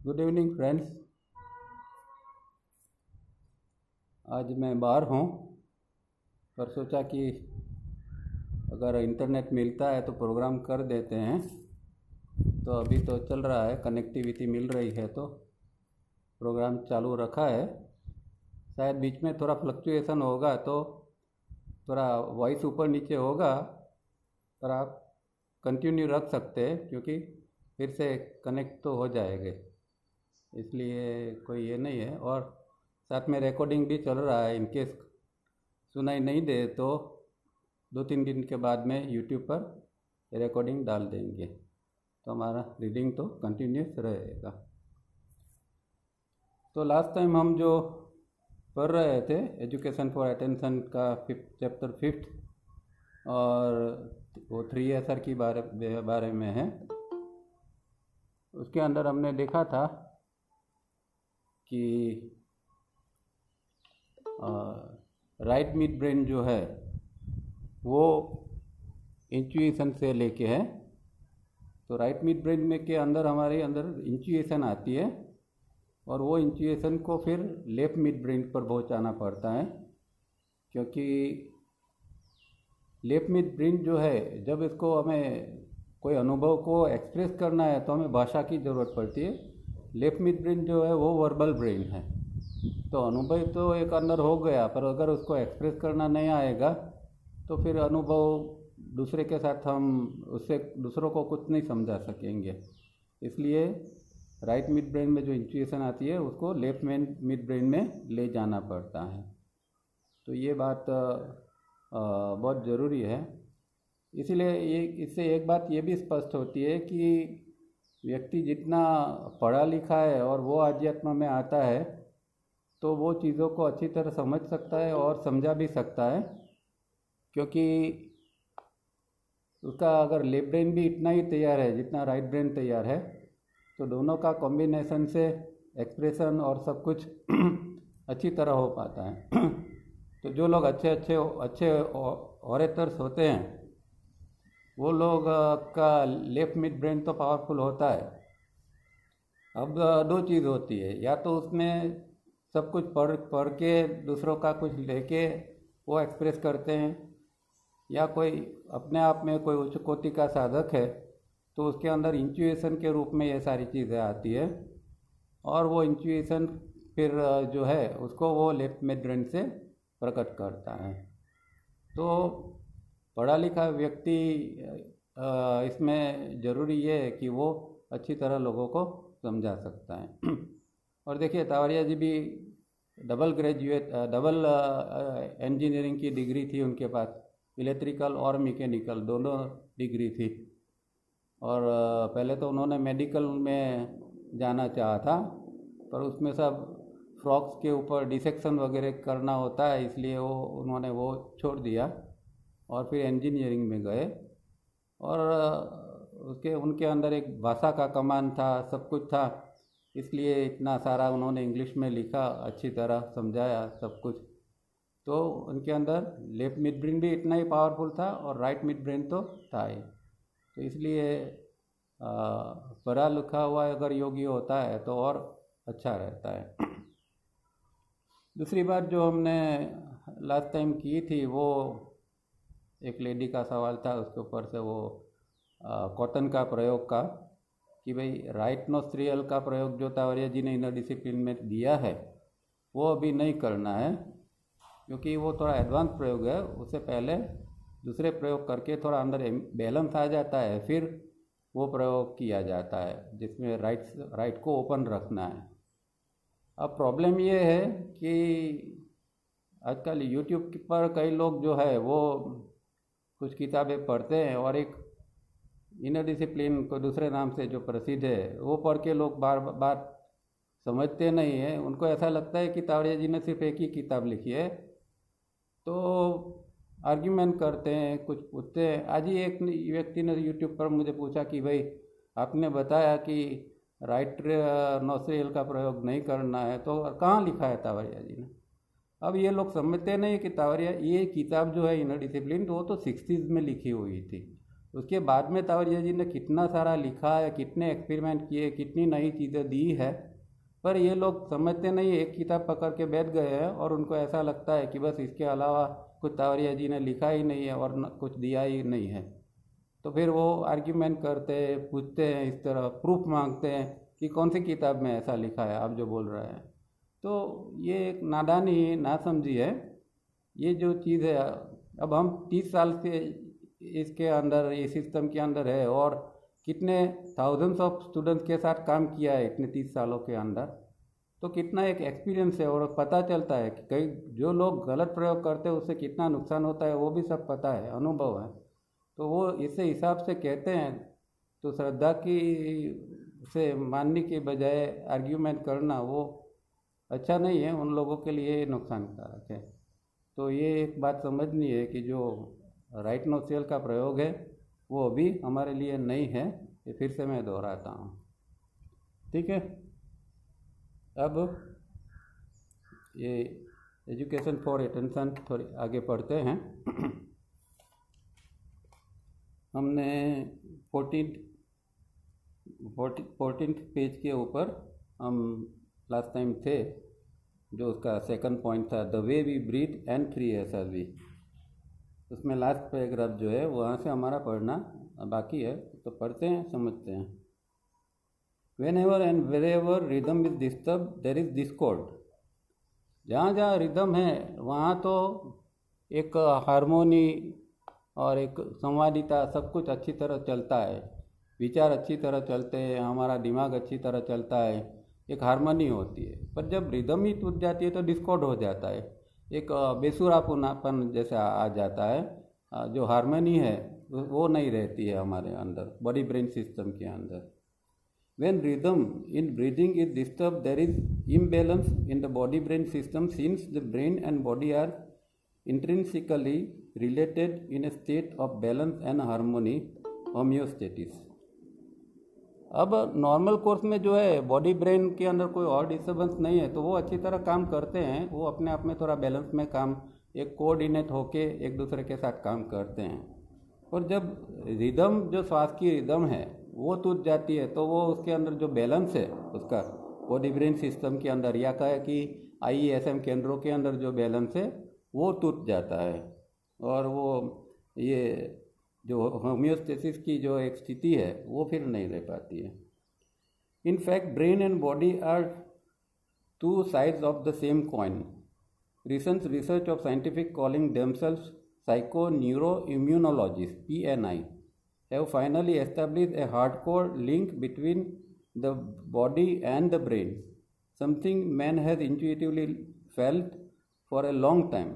Good evening friends. आज मैं बाहर हूँ पर सोचा कि अगर इंटरनेट मिलता है तो प्रोग्राम कर देते हैं। तो अभी तो चल रहा है, कनेक्टिविटी मिल रही है तो प्रोग्राम चालू रखा है। शायद बीच में थोड़ा फ्लक्चुएशन होगा तो थोड़ा वॉइस ऊपर नीचे होगा, पर आप कंटिन्यू रख सकते हैं क्योंकि फिर से कनेक्ट तो हो जाएंगे, इसलिए कोई ये नहीं है। और साथ में रिकॉर्डिंग भी चल रहा है, इनकेस सुनाई नहीं दे तो 2-3 दिन के बाद में यूट्यूब पर रिकॉर्डिंग डाल देंगे, तो हमारा रीडिंग तो कंटिन्यूस रहेगा। तो लास्ट टाइम हम जो पढ़ रहे थे एजुकेशन फॉर अटेंशन का चैप्टर 5 और वो 3 की बारे में है। उसके अंदर हमने देखा था कि राइट मिड ब्रेन जो है वो इंट्यूशन से लेके है। तो राइट मिड ब्रेन में के अंदर हमारे अंदर इंट्यूशन आती है और वो इंट्यूशन को फिर लेफ्ट मिड ब्रेन पर पहुंचाना पड़ता है, क्योंकि लेफ्ट मिड ब्रेन जो है, जब इसको हमें कोई अनुभव को एक्सप्रेस करना है तो हमें भाषा की ज़रूरत पड़ती है। लेफ्ट मिड ब्रेन जो है वो वर्बल ब्रेन है। तो अनुभव तो एक अंदर हो गया, पर अगर उसको एक्सप्रेस करना नहीं आएगा तो फिर अनुभव दूसरे के साथ हम उससे दूसरों को कुछ नहीं समझा सकेंगे। इसलिए राइट मिड ब्रेन में जो इंट्यूशन आती है उसको लेफ्ट मिड ब्रेन में ले जाना पड़ता है। तो ये बात बहुत ज़रूरी है। इसीलिए इससे एक बात ये भी स्पष्ट होती है कि व्यक्ति जितना पढ़ा लिखा है और वो आध्यात्म में आता है तो वो चीज़ों को अच्छी तरह समझ सकता है और समझा भी सकता है, क्योंकि उसका अगर लेफ्ट ब्रेन भी इतना ही तैयार है जितना राइट ब्रेन तैयार है, तो दोनों का कॉम्बिनेशन से एक्सप्रेशन और सब कुछ अच्छी तरह हो पाता है। तो जो लोग अच्छे ऑरेटर्स होते हैं वो लोग का लेफ्ट मिड ब्रेन तो पावरफुल होता है। अब दो चीज़ होती है, या तो उसमें सब कुछ पढ़ के दूसरों का कुछ लेके वो एक्सप्रेस करते हैं, या कोई अपने आप में कोई उच्च कोटि का साधक है तो उसके अंदर इंट्यूशन के रूप में ये सारी चीज़ें आती है और वो इंट्यूशन फिर जो है उसको वो लेफ्ट मिड ब्रेन से प्रकट करता है। तो पढ़ा लिखा व्यक्ति इसमें ज़रूरी ये है कि वो अच्छी तरह लोगों को समझा सकता है। और देखिए, तावरिया जी भी डबल इंजीनियरिंग की डिग्री थी उनके पास, इलेक्ट्रिकल और मैकेनिकल दोनों डिग्री थी। और पहले तो उन्होंने मेडिकल में जाना चाहा था, पर उसमें सब फ्रॉक्स के ऊपर डिसेक्शन वगैरह करना होता है, इसलिए उन्होंने वो छोड़ दिया और फिर इंजीनियरिंग में गए। और उनके अंदर एक भाषा का कमान था, सब कुछ था, इसलिए इतना सारा उन्होंने इंग्लिश में लिखा, अच्छी तरह समझाया सब कुछ। तो उनके अंदर लेफ्ट मिड ब्रेन भी इतना ही पावरफुल था और राइट मिड ब्रेन तो था ही। तो इसलिए पढ़ा लिखा हुआ अगर योगी होता है तो और अच्छा रहता है। दूसरी बात जो हमने लास्ट टाइम की थी, वो एक लेडी का सवाल था, उसके ऊपर से वो कॉटन का प्रयोग का, कि भाई राइट नोस्ट्रियल का प्रयोग जो तावरिया जी ने इनर डिसिप्लिन में दिया है वो अभी नहीं करना है, क्योंकि वो थोड़ा एडवांस प्रयोग है। उससे पहले दूसरे प्रयोग करके थोड़ा अंदर बैलेंस आ जाता है, फिर वो प्रयोग किया जाता है जिसमें राइट को ओपन रखना है। अब प्रॉब्लम ये है कि आजकल यूट्यूब पर कई लोग जो है वो कुछ किताबें पढ़ते हैं और एक इनर डिसिप्लिन को दूसरे नाम से जो प्रसिद्ध है वो पढ़ के लोग बार बार समझते नहीं है। उनको ऐसा लगता है कि तावरिया जी ने सिर्फ एक ही किताब लिखी है, तो आर्ग्यूमेंट करते हैं, कुछ पूछते हैं। आज ही एक व्यक्ति ने यूट्यूब पर मुझे पूछा कि भाई आपने बताया कि राइट नोस्ट्रियल का प्रयोग नहीं करना है, तो कहाँ लिखा है तावरिया जी ने? अब ये लोग समझते नहीं कि तावरिया ये किताब जो है इनर डिसिप्लिन, तो वो तो 60s में लिखी हुई थी। उसके बाद में तावरिया जी ने कितना सारा लिखा या कितने एक्सपेरिमेंट किए, कितनी नई चीज़ें दी है, पर ये लोग समझते नहीं। एक किताब पकड़ के बैठ गए हैं और उनको ऐसा लगता है कि बस इसके अलावा कुछ तावरिया जी ने लिखा ही नहीं है और कुछ दिया ही नहीं है। तो फिर वो आर्ग्यूमेंट करते हैं, पूछते हैं, इस तरह प्रूफ मांगते हैं कि कौन सी किताब में ऐसा लिखा है आप जो बोल रहे हैं। तो ये एक नादानी, नासमझी है ये जो चीज़ है। अब हम 30 साल से इसके अंदर, ये सिस्टम के अंदर है और कितने थाउजेंड्स ऑफ स्टूडेंट्स के साथ काम किया है इतने 30 सालों के अंदर, तो कितना एक एक्सपीरियंस है और पता चलता है कि कई जो लोग गलत प्रयोग करते हैं उससे कितना नुकसान होता है वो भी सब पता है, अनुभव है। तो वो इस हिसाब से कहते हैं। तो श्रद्धा की से मानने के बजाय आर्ग्यूमेंट करना वो अच्छा नहीं है, उन लोगों के लिए नुकसानकारक है। तो ये एक बात समझनी है कि जो राइट नो सेल का प्रयोग है वो अभी हमारे लिए नहीं है। ये फिर से मैं दोहराता हूँ, ठीक है। अब ये एजुकेशन फॉर अटेंशन थोड़ी आगे पढ़ते हैं। हमने 14th पेज के ऊपर हम लास्ट टाइम थे, जो उसका सेकंड पॉइंट था, the way we breathe and free S R V. उसमें लास्ट पैराग्राफ जो है वहाँ से हमारा पढ़ना बाकी है, तो पढ़ते हैं, समझते हैं। Whenever and wherever rhythm is disturbed, there is discord. जहाँ जहाँ रिदम है वहाँ तो एक हारमोनी और एक संवादिता, सब कुछ अच्छी तरह चलता है, विचार अच्छी तरह चलते हैं, हमारा दिमाग अच्छी तरह चलता है, एक हारमोनी होती है। पर जब रिदम ही टूट जाती है तो डिस्कॉर्ड हो जाता है, एक बेसुरापन जैसा आ जाता है। जो हारमोनी है वो नहीं रहती है हमारे अंदर, बॉडी ब्रेन सिस्टम के अंदर। When rhythm in breathing is disturbed, there is imbalance in the body brain system, since the brain and body are intrinsically related in a state of balance and harmony, homeostasis. अब normal course में जो है body brain के अंदर कोई और disturbance नहीं है तो वो अच्छी तरह काम करते हैं, वो अपने आप में थोड़ा बैलेंस में काम, एक कोऑर्डिनेट होके एक दूसरे के साथ काम करते हैं। और जब रिदम, जो श्वास की रिदम है वो टूट जाती है तो वो उसके अंदर जो बैलेंस है उसका बॉडी ब्रेन सिस्टम के अंदर, या कहे कि IESM केंद्रों के अंदर जो बैलेंस है वो टूट जाता है। और वो ये जो होम्योस्टेसिस की जो एक स्थिति है वो फिर नहीं रह पाती है। In fact brain and body are two sides of the same coin. Recent research of scientific calling themselves psychoneuroimmunologists PNI have finally established a hardcore link between the body and the brain, something man has intuitively felt for a long time.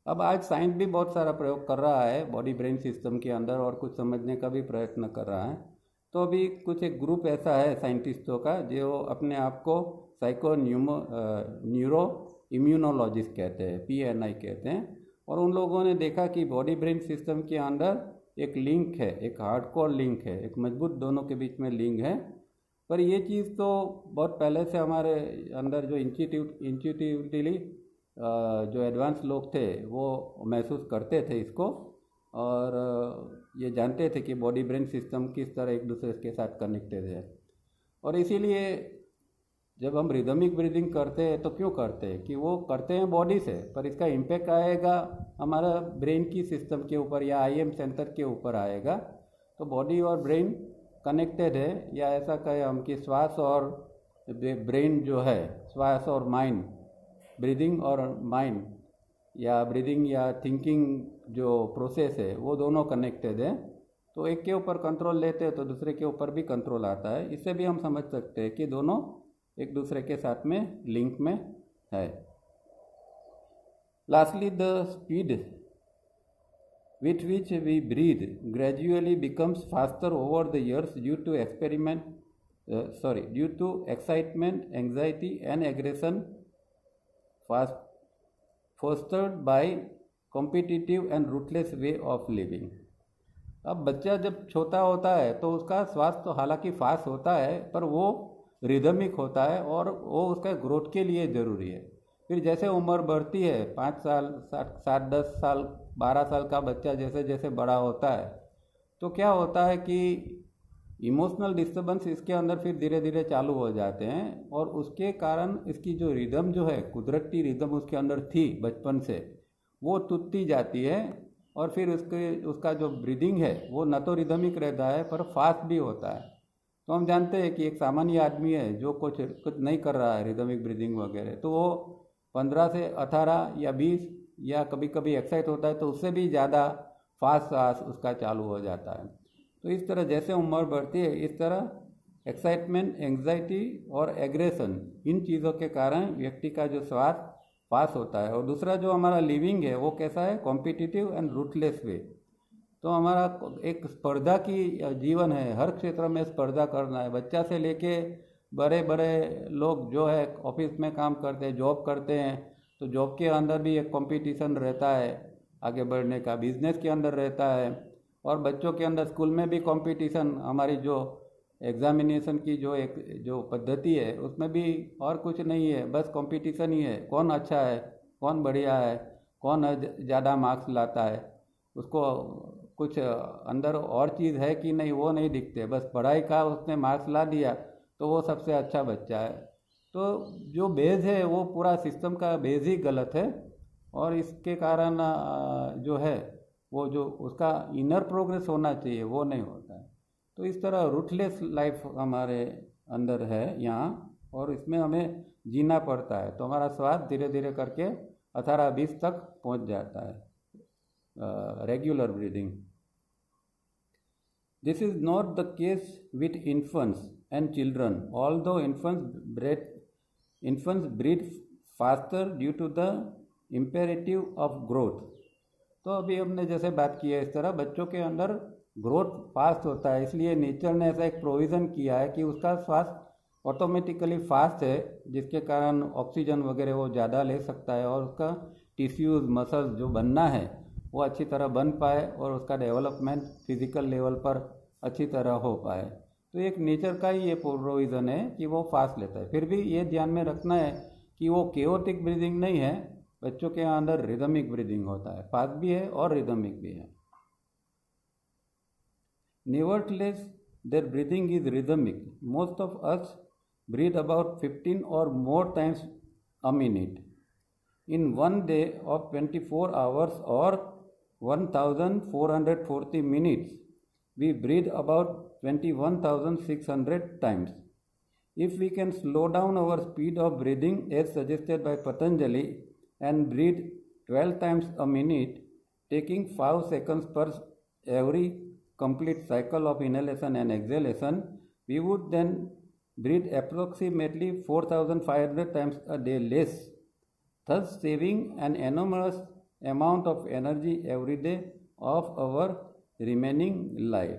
अब आज science भी बहुत सारा प्रयोग कर रहा है body brain system के अंदर और कुछ समझने का भी प्रयत्न कर रहा है। तो अभी कुछ एक ग्रुप ऐसा है साइंटिस्टों का जो अपने आप को न्यूरो इम्यूनोलॉजिस्ट कहते हैं, PNI कहते हैं। और उन लोगों ने देखा कि बॉडी ब्रेन सिस्टम के अंदर एक लिंक है, एक हार्डकोर लिंक है, एक मजबूत दोनों के बीच में लिंक है। पर ये चीज़ तो बहुत पहले से हमारे अंदर जो इंट्यूटिवली जो एडवांस लोग थे वो महसूस करते थे इसको, और ये जानते थे कि बॉडी ब्रेन सिस्टम किस तरह एक दूसरे के साथ कनेक्टेड है। और इसीलिए जब हम रिदमिक ब्रीदिंग करते हैं तो क्यों करते हैं कि वो करते हैं बॉडी से, पर इसका इम्पैक्ट आएगा हमारा ब्रेन की सिस्टम के ऊपर या IM सेंटर के ऊपर आएगा। तो बॉडी और ब्रेन कनेक्टेड है, या ऐसा कहें हम कि श्वास और ब्रेन जो है, श्वास और माइंड, ब्रीदिंग और माइंड, या ब्रीदिंग या थिंकिंग जो प्रोसेस है वो दोनों कनेक्टेड है। तो एक के ऊपर कंट्रोल लेते हैं तो दूसरे के ऊपर भी कंट्रोल आता है। इससे भी हम समझ सकते हैं कि दोनों एक दूसरे के साथ में लिंक में है। Lastly the speed with which we breathe gradually becomes faster over the years due to excitement, anxiety and aggression fostered by competitive and ruthless way of living. अब बच्चा जब छोटा होता है तो उसका श्वास तो हालांकि फास्ट होता है पर वो रिदमिक होता है और वो उसका ग्रोथ के लिए ज़रूरी है। फिर जैसे उम्र बढ़ती है, 5 साल 7 10 साल 12 साल का बच्चा जैसे जैसे बड़ा होता है तो क्या होता है कि इमोशनल डिस्टर्बेंस इसके अंदर फिर धीरे धीरे चालू हो जाते हैं, और उसके कारण इसकी जो रिदम जो है, कुदरती रिदम उसके अंदर थी बचपन से, वो टूटती जाती है। और फिर उसका जो ब्रीदिंग है वो न तो रिदमिक रहता है पर फास्ट भी होता है। तो हम जानते हैं कि एक सामान्य आदमी है जो कुछ नहीं कर रहा है रिदमिक ब्रीदिंग वगैरह, तो वो 15 से 18 या 20 या कभी कभी एक्साइट होता है तो उससे भी ज़्यादा फास्ट सांस उसका चालू हो जाता है। तो इस तरह जैसे उम्र बढ़ती है इस तरह एक्साइटमेंट, एंग्जाइटी और एग्रेशन, इन चीज़ों के कारण व्यक्ति का जो श्वास पास होता है। और दूसरा जो हमारा लिविंग है वो कैसा है, कॉम्पिटिटिव एंड रूथलेस वे। तो हमारा एक स्पर्धा की जीवन है, हर क्षेत्र में स्पर्धा करना है। बच्चा से लेके बड़े बड़े लोग जो है ऑफिस में काम करते हैं, जॉब करते हैं, तो जॉब के अंदर भी एक कंपटीशन रहता है आगे बढ़ने का, बिजनेस के अंदर रहता है, और बच्चों के अंदर स्कूल में भी कंपटीशन, हमारी जो एग्जामिनेशन की जो पद्धति है उसमें भी और कुछ नहीं है, बस कंपटीशन ही है। कौन अच्छा है, कौन बढ़िया है, कौन ज़्यादा मार्क्स लाता है, उसको कुछ अंदर और चीज़ है कि नहीं वो नहीं दिखते, बस पढ़ाई का उसने मार्क्स ला दिया तो वो सबसे अच्छा बच्चा है। तो जो बेस है वो पूरा सिस्टम का बेस ही गलत है, और इसके कारण जो है वो जो उसका इनर प्रोग्रेस होना चाहिए वो नहीं होता है। तो इस तरह रूथलेस लाइफ हमारे अंदर है यहाँ, और इसमें हमें जीना पड़ता है। तो हमारा स्वाद धीरे धीरे करके 18-20 तक पहुँच जाता है regular breathing. This is not the case with infants and children, although infants breathe faster due to the imperative of growth। तो अभी हमने जैसे बात की है इस तरह बच्चों के अंदर ग्रोथ फास्ट होता है, इसलिए नेचर ने ऐसा एक प्रोविज़न किया है कि उसका श्वास ऑटोमेटिकली फास्ट है, जिसके कारण ऑक्सीजन वगैरह वो ज़्यादा ले सकता है, और उसका टिश्यूज़ मसल्स जो बनना है वो अच्छी तरह बन पाए, और उसका डेवलपमेंट फिजिकल लेवल पर अच्छी तरह हो पाए। तो एक नेचर का ही ये प्रोविज़न है कि वो फास्ट लेता है। फिर भी ये ध्यान में रखना है कि वो केओटिक ब्रीदिंग नहीं है, बच्चों के अंदर रिदमिक ब्रीदिंग होता है, फास्ट भी है और रिदमिक भी है। Nevertheless, their breathing is rhythmic. Most of us breathe about 15 or more times a minute. In one day of 24 hours or 1440 minutes, we breathe about 21,600 times. If we can slow down our speed of breathing as suggested by Patanjali and breathe 12 times a minute, taking 5 seconds per every complete cycle of inhalation and exhalation, we would then breathe approximately 4,500 times a day less, thus saving an enormous amount of energy every day of our remaining life।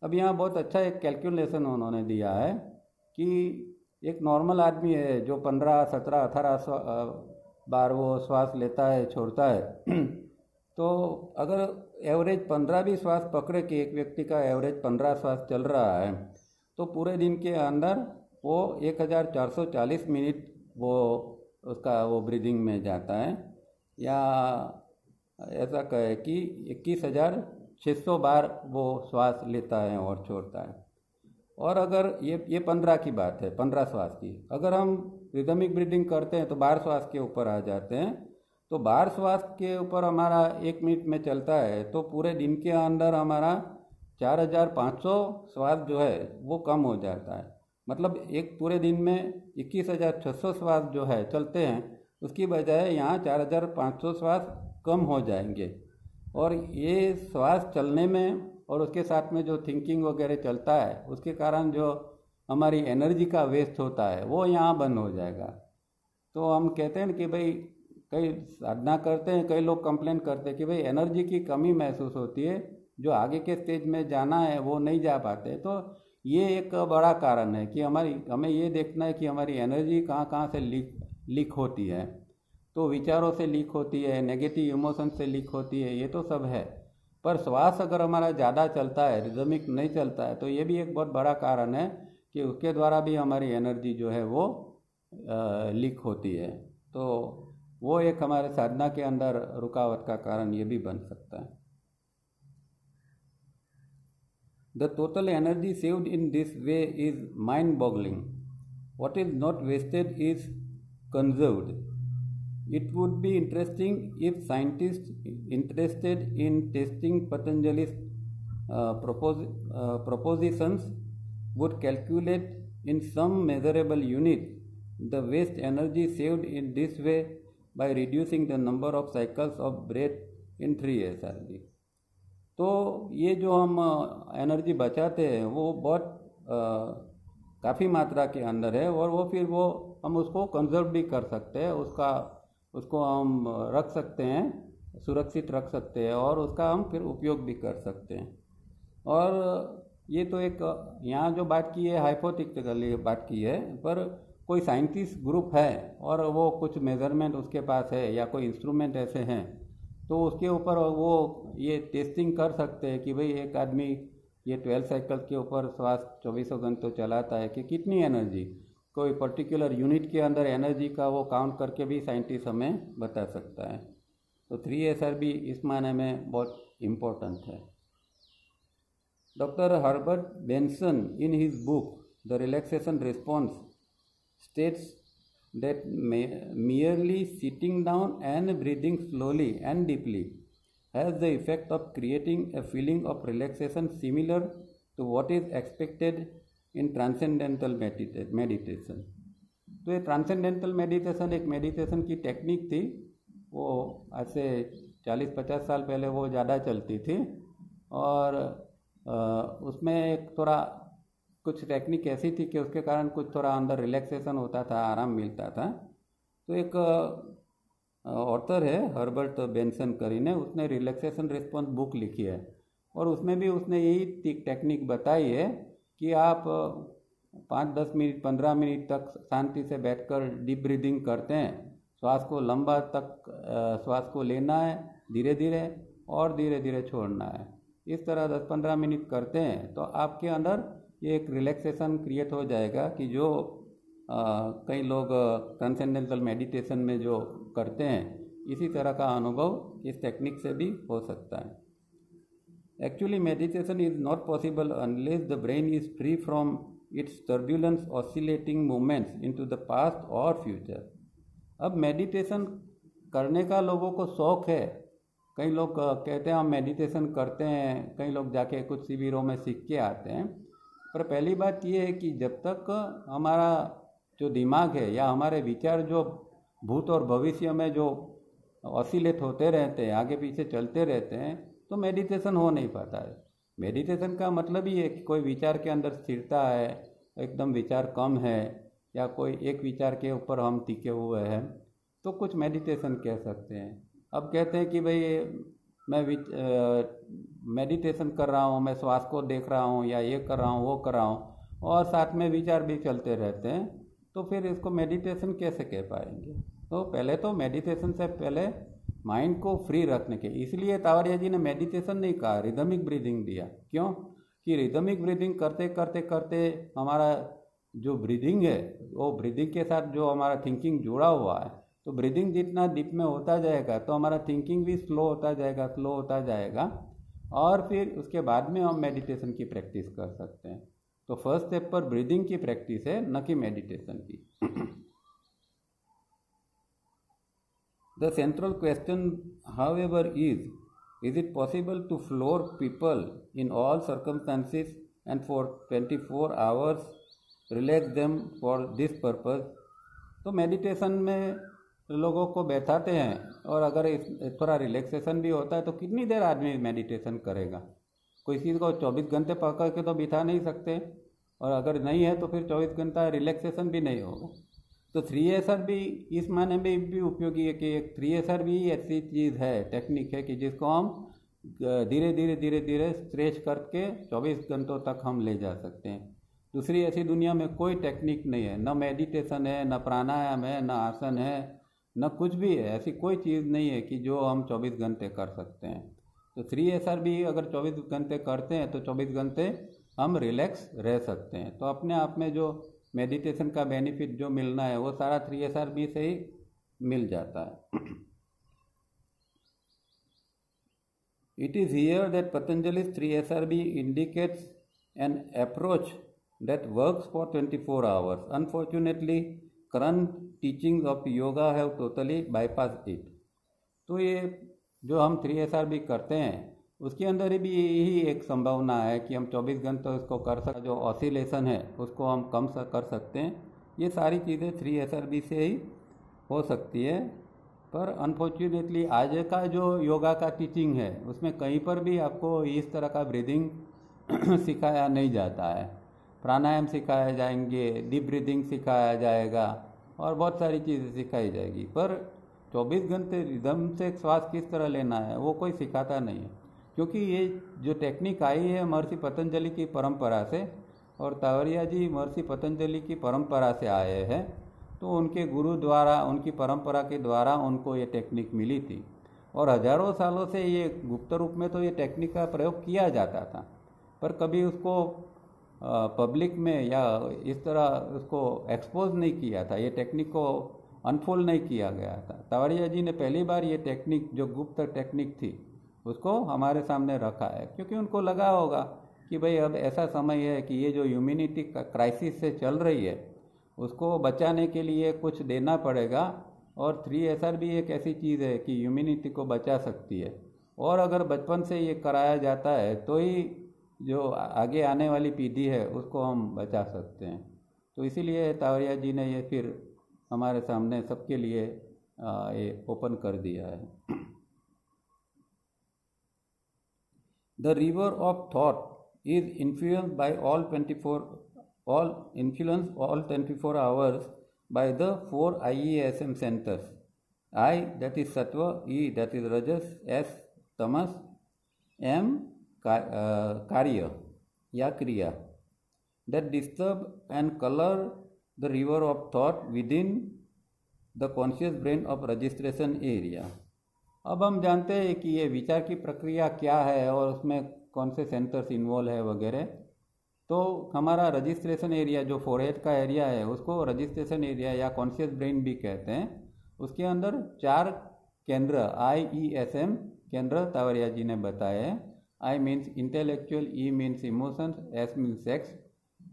अब यहाँ बहुत अच्छा एक calculation उन्होंने दिया है कि एक नॉर्मल आदमी है जो 15, 17, 18 बार वो श्वास लेता है छोड़ता है तो अगर एवरेज 15 भी श्वास पकड़े कि एक व्यक्ति का एवरेज 15 श्वास चल रहा है, तो पूरे दिन के अंदर वो 1440 मिनट वो उसका वो ब्रीदिंग में जाता है, या ऐसा कहे कि 21,600 बार वो श्वास लेता है और छोड़ता है। और अगर ये 15 की बात है, 15 श्वास की, अगर हम रिदमिक ब्रीदिंग करते हैं तो 12 श्वास के ऊपर आ जाते हैं। तो 12 श्वास के ऊपर हमारा 1 मिनट में चलता है, तो पूरे दिन के अंदर हमारा 4,500 श्वास जो है वो कम हो जाता है। मतलब एक पूरे दिन में 21,600 श्वास जो है चलते हैं, उसकी बजाय यहाँ 4,500 श्वास कम हो जाएंगे। और ये श्वास चलने में और उसके साथ में जो थिंकिंग वगैरह चलता है उसके कारण जो हमारी एनर्जी का वेस्ट होता है वो यहाँ बंद हो जाएगा। तो हम कहते हैं कि भाई कई साधना करते हैं, कई लोग कंप्लेन करते हैं कि भाई एनर्जी की कमी महसूस होती है, जो आगे के स्टेज में जाना है वो नहीं जा पाते। तो ये एक बड़ा कारण है कि हमें ये देखना है कि हमारी एनर्जी कहाँ कहाँ से लीक होती है। तो विचारों से लीक होती है, नेगेटिव इमोशन से लीक होती है, ये तो सब है। पर श्वास अगर हमारा ज़्यादा चलता है, रिदमिक नहीं चलता है, तो ये भी एक बहुत बड़ा कारण है कि उसके द्वारा भी हमारी एनर्जी जो है वो लीक होती है। तो वो एक हमारे साधना के अंदर रुकावट का कारण ये भी बन सकता है। The total energy saved in this way is mind-boggling. What is not wasted is conserved. It would be interesting if scientists interested in testing Patanjali's propositions would calculate in some measurable unit the waste energy saved in this way by reducing the number of cycles of breath in 3SRB. तो ये जो हम energy बचाते हैं वो बहुत काफ़ी मात्रा के अंदर है और वो फिर वो हम उसको कंजर्व भी कर सकते हैं, उसको हम रख सकते हैं, सुरक्षित रख सकते हैं और उसका हम फिर उपयोग भी कर सकते हैं। और ये तो एक यहाँ जो बात की है हाइपोथेटिकली बात की है, पर कोई साइंटिस्ट ग्रुप है और वो कुछ मेजरमेंट उसके पास है या कोई इंस्ट्रूमेंट ऐसे हैं तो उसके ऊपर वो ये टेस्टिंग कर सकते हैं कि भाई एक आदमी ये 12 साइकिल के ऊपर श्वास 24 घंटों चलाता है कि कितनी एनर्जी, कोई पर्टिकुलर यूनिट के अंदर एनर्जी का वो काउंट करके भी साइंटिस्ट हमें बता सकता है। तो 3SRB इस मायने में बहुत इम्पोर्टेंट है। Doctor Herbert Benson in his book the relaxation response states that merely sitting down and breathing slowly and deeply has the effect of creating a feeling of relaxation similar to what is expected in transcendental meditation. तो ये transcendental meditation एक meditation की technique थी, वो आज से 40-50 साल पहले वो ज़्यादा चलती थी और उसमें एक थोड़ा कुछ टेक्निक ऐसी थी कि उसके कारण कुछ थोड़ा अंदर रिलैक्सेशन होता था, आराम मिलता था। तो एक ऑथर है हर्बर्ट बेंसन करीने, उसने रिलैक्सेशन रिस्पॉन्स बुक लिखी है और उसमें भी उसने यही टेक्निक बताई है कि आप 5-10 मिनट 15 मिनट तक शांति से बैठकर डीप ब्रीदिंग करते हैं, श्वास को लंबा तक श्वास को लेना है धीरे धीरे और धीरे धीरे छोड़ना है। इस तरह 10-15 मिनट करते हैं तो आपके अंदर ये एक रिलैक्सेशन क्रिएट हो जाएगा कि जो कई लोग ट्रांसेंडेंटल मेडिटेशन में जो करते हैं इसी तरह का अनुभव इस टेक्निक से भी हो सकता है। Actually meditation is not possible unless the brain is free from its turbulence oscillating movements into the past और फ्यूचर। अब मेडिटेशन करने का लोगों को शौक है, कई लोग कहते हैं हम मेडिटेशन करते हैं, कई लोग जाके कुछ शिविरों में सीख के आते हैं। पर पहली बात यह है कि जब तक हमारा जो दिमाग है या हमारे विचार जो भूत और भविष्य में जो ऑसिलेट होते रहते हैं, आगे पीछे चलते रहते हैं, तो मेडिटेशन हो नहीं पाता है। मेडिटेशन का मतलब ही है कि कोई विचार के अंदर स्थिरता है, एकदम विचार कम है या कोई एक विचार के ऊपर हम टिके हुए हैं, तो कुछ मेडिटेशन कह सकते हैं। अब कहते हैं कि भाई मैं मेडिटेशन कर रहा हूँ, मैं श्वास को देख रहा हूँ या ये कर रहा हूँ वो कर रहा हूँ और साथ में विचार भी चलते रहते हैं, तो फिर इसको मेडिटेशन कैसे कह पाएंगे। तो पहले तो मेडिटेशन से पहले माइंड को फ्री रखने के, इसलिए तावरिया जी ने मेडिटेशन नहीं कहा, रिदमिक ब्रीदिंग दिया। क्यों कि रिदमिक ब्रीदिंग करते करते करते हमारा जो ब्रीदिंग है वो ब्रीदिंग के साथ जो हमारा थिंकिंग जुड़ा हुआ है, तो ब्रीदिंग जितना डीप में होता जाएगा तो हमारा थिंकिंग भी स्लो होता जाएगा और फिर उसके बाद में हम मेडिटेशन की प्रैक्टिस कर सकते हैं। तो फर्स्ट स्टेप पर ब्रीदिंग की प्रैक्टिस है, न कि मेडिटेशन की। The central question however is it possible to floor people in all circumstances and for 24 hours relax them for this purpose. तो मेडिटेशन में लोगों को बैठाते हैं और अगर थोड़ा रिलैक्सेशन भी होता है तो कितनी देर आदमी मेडिटेशन करेगा। कोई चीज़ को 24 घंटे पकड़ के तो बिठा नहीं सकते और अगर नहीं है तो फिर 24 घंटा रिलैक्सेशन भी नहीं होगा। तो 3SR भी इस मायने में भी उपयोगी है कि एक 3SR भी ऐसी चीज़ है, टेक्निक है कि जिसको हम धीरे धीरे स्ट्रेच करके 24 घंटों तक हम ले जा सकते हैं। दूसरी ऐसी दुनिया में कोई टेक्निक नहीं है, न मेडिटेशन है, न प्राणायाम है, न आसन है, न कुछ भी है। ऐसी कोई चीज़ नहीं है कि जो हम 24 घंटे कर सकते हैं। तो 3SR भी अगर 24 घंटे करते हैं तो 24 घंटे हम रिलैक्स रह सकते हैं। तो अपने आप में जो मेडिटेशन का बेनिफिट जो मिलना है वो सारा 3SR भी से ही मिल जाता है। It is here that Patanjali's 3SRB indicates an approach that works for 24 hours. Unfortunately, current teachings of yoga have totally bypassed it. तो ये जो हम 3SRB करते हैं उसके अंदर भी यही एक संभावना है कि हम 24 घंटे इसको कर सकते, जो ऑसिलेशन है उसको हम कम कर सकते हैं। ये सारी चीज़ें 3SRB से ही हो सकती है। पर अनफॉर्चुनेटली आज का जो योगा का टीचिंग है उसमें कहीं पर भी आपको इस तरह का ब्रीदिंग सिखाया नहीं जाता है। प्राणायाम सिखाए जाएंगे, डीप ब्रीदिंग सिखाया जाएगा और बहुत सारी चीज़ें सिखाई जाएगी, पर 24 घंटे रिदम से श्वास किस तरह लेना है वो कोई सिखाता नहीं है। क्योंकि ये जो टेक्निक आई है महर्षि पतंजलि की परंपरा से, और तावरिया जी महर्षि पतंजलि की परंपरा से आए हैं, तो उनके गुरु द्वारा, उनकी परंपरा के द्वारा उनको ये टेक्निक मिली थी और हजारों सालों से ये गुप्त रूप में तो ये टेक्निक का प्रयोग किया जाता था, पर कभी उसको पब्लिक में या इस तरह उसको एक्सपोज नहीं किया था, ये टेक्निक को अनफोल्ड नहीं किया गया था। तावरिया जी ने पहली बार ये टेक्निक जो गुप्त टेक्निक थी उसको हमारे सामने रखा है, क्योंकि उनको लगा होगा कि भाई अब ऐसा समय है कि ये जो ह्यूमैनिटी क्राइसिस से चल रही है उसको बचाने के लिए कुछ देना पड़ेगा, और 3SR भी एक ऐसी चीज़ है कि ह्यूमैनिटी को बचा सकती है, और अगर बचपन से ये कराया जाता है तो ही जो आगे आने वाली पीढ़ी है उसको हम बचा सकते हैं। तो इसीलिए तावरिया जी ने ये फिर हमारे सामने सबके लिए ये ओपन कर दिया है। The river of thought is influenced by all 24 hours by the 4 IESM centers. I, that is Sattva; E, that is Rajas; S, Tamas; M, Karya या क्रिया, that disturb and color the river of thought within the conscious brain of registration area. अब हम जानते हैं कि ये विचार की प्रक्रिया क्या है और उसमें कौन से सेंटर्स इन्वॉल्व है वगैरह। तो हमारा रजिस्ट्रेशन एरिया जो फोरहेड का एरिया है उसको रजिस्ट्रेशन एरिया या कॉन्शियस ब्रेन भी कहते हैं। उसके अंदर 4 केंद्र IESM केंद्र तावरिया जी ने बताए हैं। I means intellectual, E means emotions, S means sex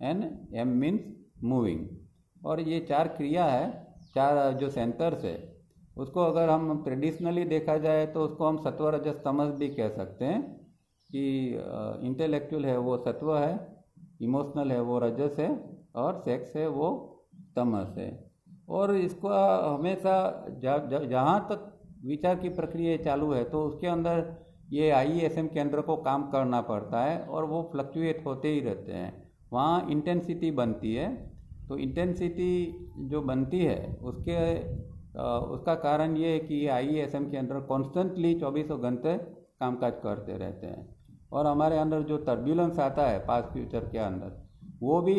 and M means moving. और ये 4 क्रिया है, 4 जो सेंटर्स है उसको अगर हम ट्रेडिशनली देखा जाए तो उसको हम सत्व रजस तमस भी कह सकते हैं कि इंटेलेक्चुअल है वो सत्व है, इमोशनल है वो रजस है और सेक्स है वो तमस है। और इसको हमेशा जहाँ तक विचार की प्रक्रिया चालू है तो उसके अंदर ये IESM केंद्र को काम करना पड़ता है और वो फ्लक्चुएट होते ही रहते हैं। वहाँ इंटेंसिटी बनती है, तो इंटेंसिटी जो बनती है उसका कारण ये है कि ये IESM केंद्र कॉन्स्टेंटली 24 घंटे कामकाज करते रहते हैं। और हमारे अंदर जो टर्ब्यूलेंस आता है पास्ट फ्यूचर के अंदर, वो भी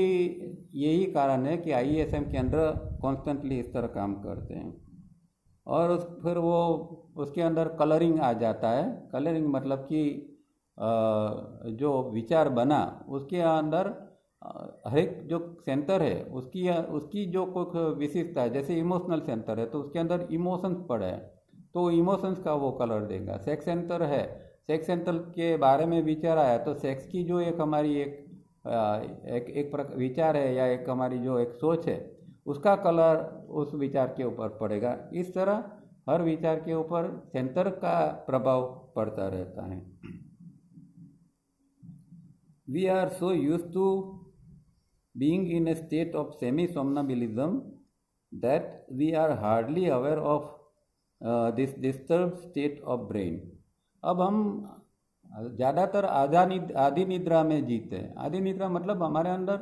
यही कारण है कि IESM केंद्र कॉन्स्टेंटली इस तरह काम करते हैं। और फिर वो उसके अंदर कलरिंग आ जाता है। कलरिंग मतलब कि जो विचार बना उसके अंदर हर एक जो सेंटर है उसकी जो कोई विशेषता है, जैसे इमोशनल सेंटर है तो उसके अंदर इमोशंस पड़े हैं तो इमोशंस का वो कलर देगा। सेक्स सेंटर है, सेक्स सेंटर के बारे में विचार आया तो सेक्स की जो एक हमारी एक विचार है या एक हमारी जो एक सोच है उसका कलर उस विचार के ऊपर पड़ेगा। इस तरह हर विचार के ऊपर सेंटर का प्रभाव पड़ता रहता है। We are so used to being in a state of semi somnambulism that we are hardly aware of this disturbed state of brain. अब हम ज़्यादातर आधी निद्रा में जीते हैं। आधी निद्रा मतलब हमारे अंदर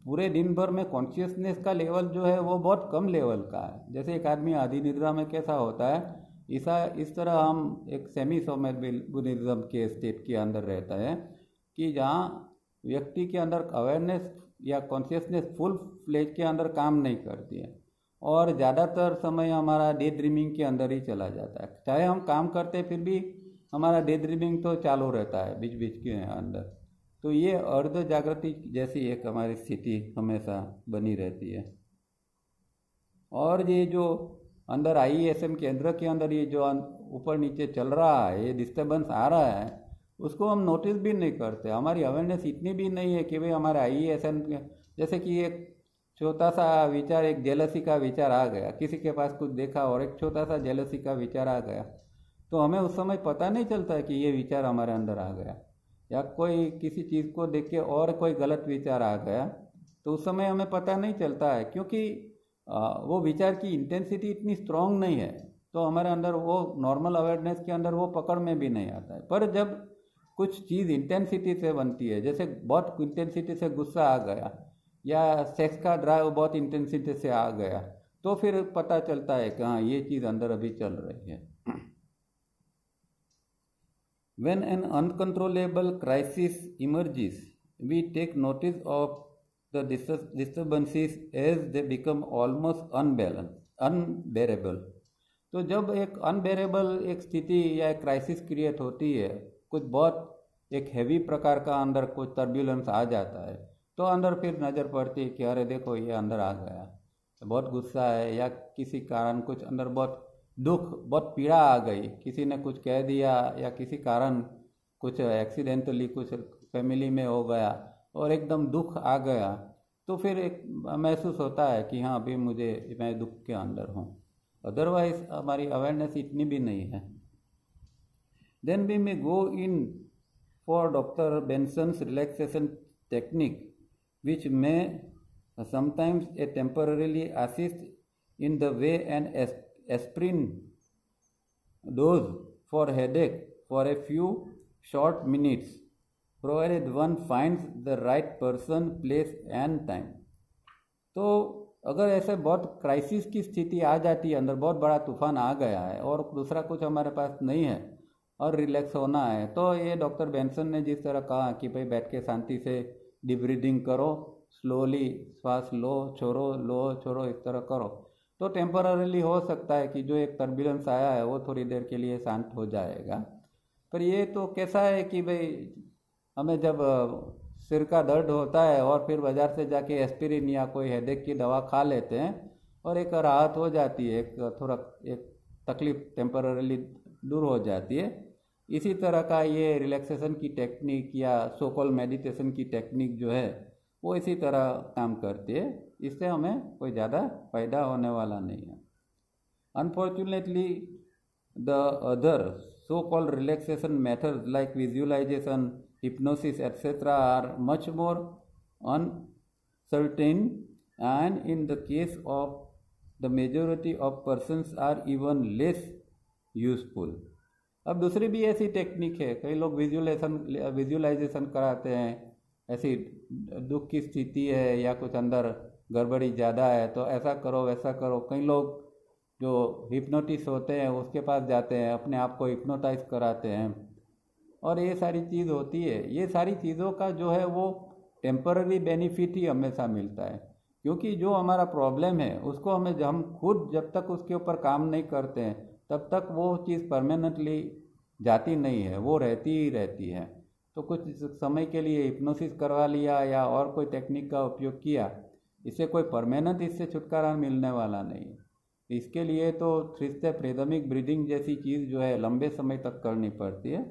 पूरे दिन भर में कॉन्शियसनेस का लेवल जो है वो बहुत कम लेवल का है। जैसे एक आदमी आधी निद्रा में कैसा होता है, इस तरह हम एक सेमी somnambulism के स्टेट के अंदर रहता है कि जहाँ व्यक्ति के अंदर अवेयरनेस या कॉन्शियसनेस फुल फ्लेज के अंदर काम नहीं करती है और ज़्यादातर समय हमारा डे ड्रीमिंग के अंदर ही चला जाता है। चाहे हम काम करते फिर भी हमारा डे ड्रीमिंग तो चालू रहता है बीच बीच के अंदर। तो ये अर्ध जागृति जैसी एक हमारी स्थिति हमेशा बनी रहती है। और ये जो अंदर IESM केंद्र के अंदर ये जो ऊपर नीचे चल रहा है, ये डिस्टर्बेंस आ रहा है, उसको हम नोटिस भी नहीं करते। हमारी अवेयरनेस इतनी भी नहीं है कि भाई हमारा IESN, जैसे कि एक छोटा सा विचार, एक जेलसी का विचार आ गया, किसी के पास कुछ देखा और एक छोटा सा जेलसी का विचार आ गया, तो हमें उस समय पता नहीं चलता है कि ये विचार हमारे अंदर आ गया। या कोई किसी चीज़ को देख के और कोई गलत विचार आ गया, तो उस समय हमें पता नहीं चलता है, क्योंकि वो विचार की इंटेंसिटी इतनी स्ट्रांग नहीं है, तो हमारे अंदर वो नॉर्मल अवेयरनेस के अंदर वो पकड़ में भी नहीं आता है। पर जब कुछ चीज़ इंटेंसिटी से बनती है, जैसे बहुत इंटेंसिटी से गुस्सा आ गया या सेक्स का ड्राइव बहुत इंटेंसिटी से आ गया, तो फिर पता चलता है कि हाँ ये चीज़ अंदर अभी चल रही है। When an uncontrollable crisis emerges, we take notice of the disturbances as they become almost unbearable. तो जब एक अनबेरेबल एक स्थिति या एक क्राइसिस क्रिएट होती है, कुछ बहुत एक हैवी प्रकार का अंदर कुछ टर्ब्यूलेंस आ जाता है, तो अंदर फिर नज़र पड़ती है कि अरे देखो ये अंदर आ गया, बहुत गुस्सा है या किसी कारण कुछ अंदर बहुत दुख, बहुत पीड़ा आ गई, किसी ने कुछ कह दिया या किसी कारण कुछ एक्सीडेंटली कुछ फैमिली में हो गया और एकदम दुख आ गया, तो फिर एक महसूस होता है कि हाँ अभी मैं दुख के अंदर हूँ। अदरवाइज हमारी अवेयरनेस इतनी भी नहीं है। Then we may go in for doctor Benson's relaxation technique which may sometimes temporarily assist in the way an aspirin dose for headache for a few short minutes, provided one finds the right person, place and time. तो अगर ऐसे बहुत crisis की स्थिति आ जाती है, अंदर बहुत बड़ा तूफान आ गया है और दूसरा कुछ हमारे पास नहीं है और रिलैक्स होना है, तो ये डॉक्टर बेंसन ने जिस तरह कहा कि भाई बैठ के शांति से डीप ब्रीदिंग करो, स्लोली श्वास लो छोड़ो, इस तरह करो, तो टेम्पररीली हो सकता है कि जो एक टर्ब्यूलेंस आया है वो थोड़ी देर के लिए शांत हो जाएगा। पर ये तो कैसा है कि भाई हमें जब सिर का दर्द होता है और फिर बाज़ार से जाके एस्पिरिन या कोई हेडेक की दवा खा लेते हैं और एक राहत हो जाती है, एक तकलीफ टेम्पररीली दूर हो जाती है। इसी तरह का ये रिलैक्सेशन की टेक्निक या सो कॉल्ड मेडिटेशन की टेक्निक जो है वो इसी तरह काम करती है। इससे हमें कोई ज़्यादा फायदा होने वाला नहीं है। Unfortunately the other so called relaxation methods like visualisation, hypnosis etc. are much more uncertain and in the case of the majority of persons are even less useful. अब दूसरी भी ऐसी टेक्निक है, कई लोग विजुअलाइजेशन कराते हैं, ऐसी दुख की स्थिति है या कुछ अंदर गड़बड़ी ज़्यादा है तो ऐसा करो वैसा करो। कई लोग जो हिप्नोटिस्ट होते हैं उसके पास जाते हैं, अपने आप को हिप्नोटाइज कराते हैं और ये सारी चीज़ होती है। ये सारी चीज़ों का जो है वो टेम्पररी बेनिफिट ही हमेशा मिलता है, क्योंकि जो हमारा प्रॉब्लम है उसको हम खुद जब तक उसके ऊपर काम नहीं करते हैं तब तक वो चीज़ परमानेंटली जाती नहीं है, वो रहती ही रहती है। तो कुछ समय के लिए हिप्नोसिस करवा लिया या और कोई टेक्निक का उपयोग किया, इससे कोई परमानेंट इससे छुटकारा मिलने वाला नहीं। इसके लिए तो 3 स्टेप रिदमिक ब्रीदिंग जैसी चीज़ जो है लंबे समय तक करनी पड़ती है,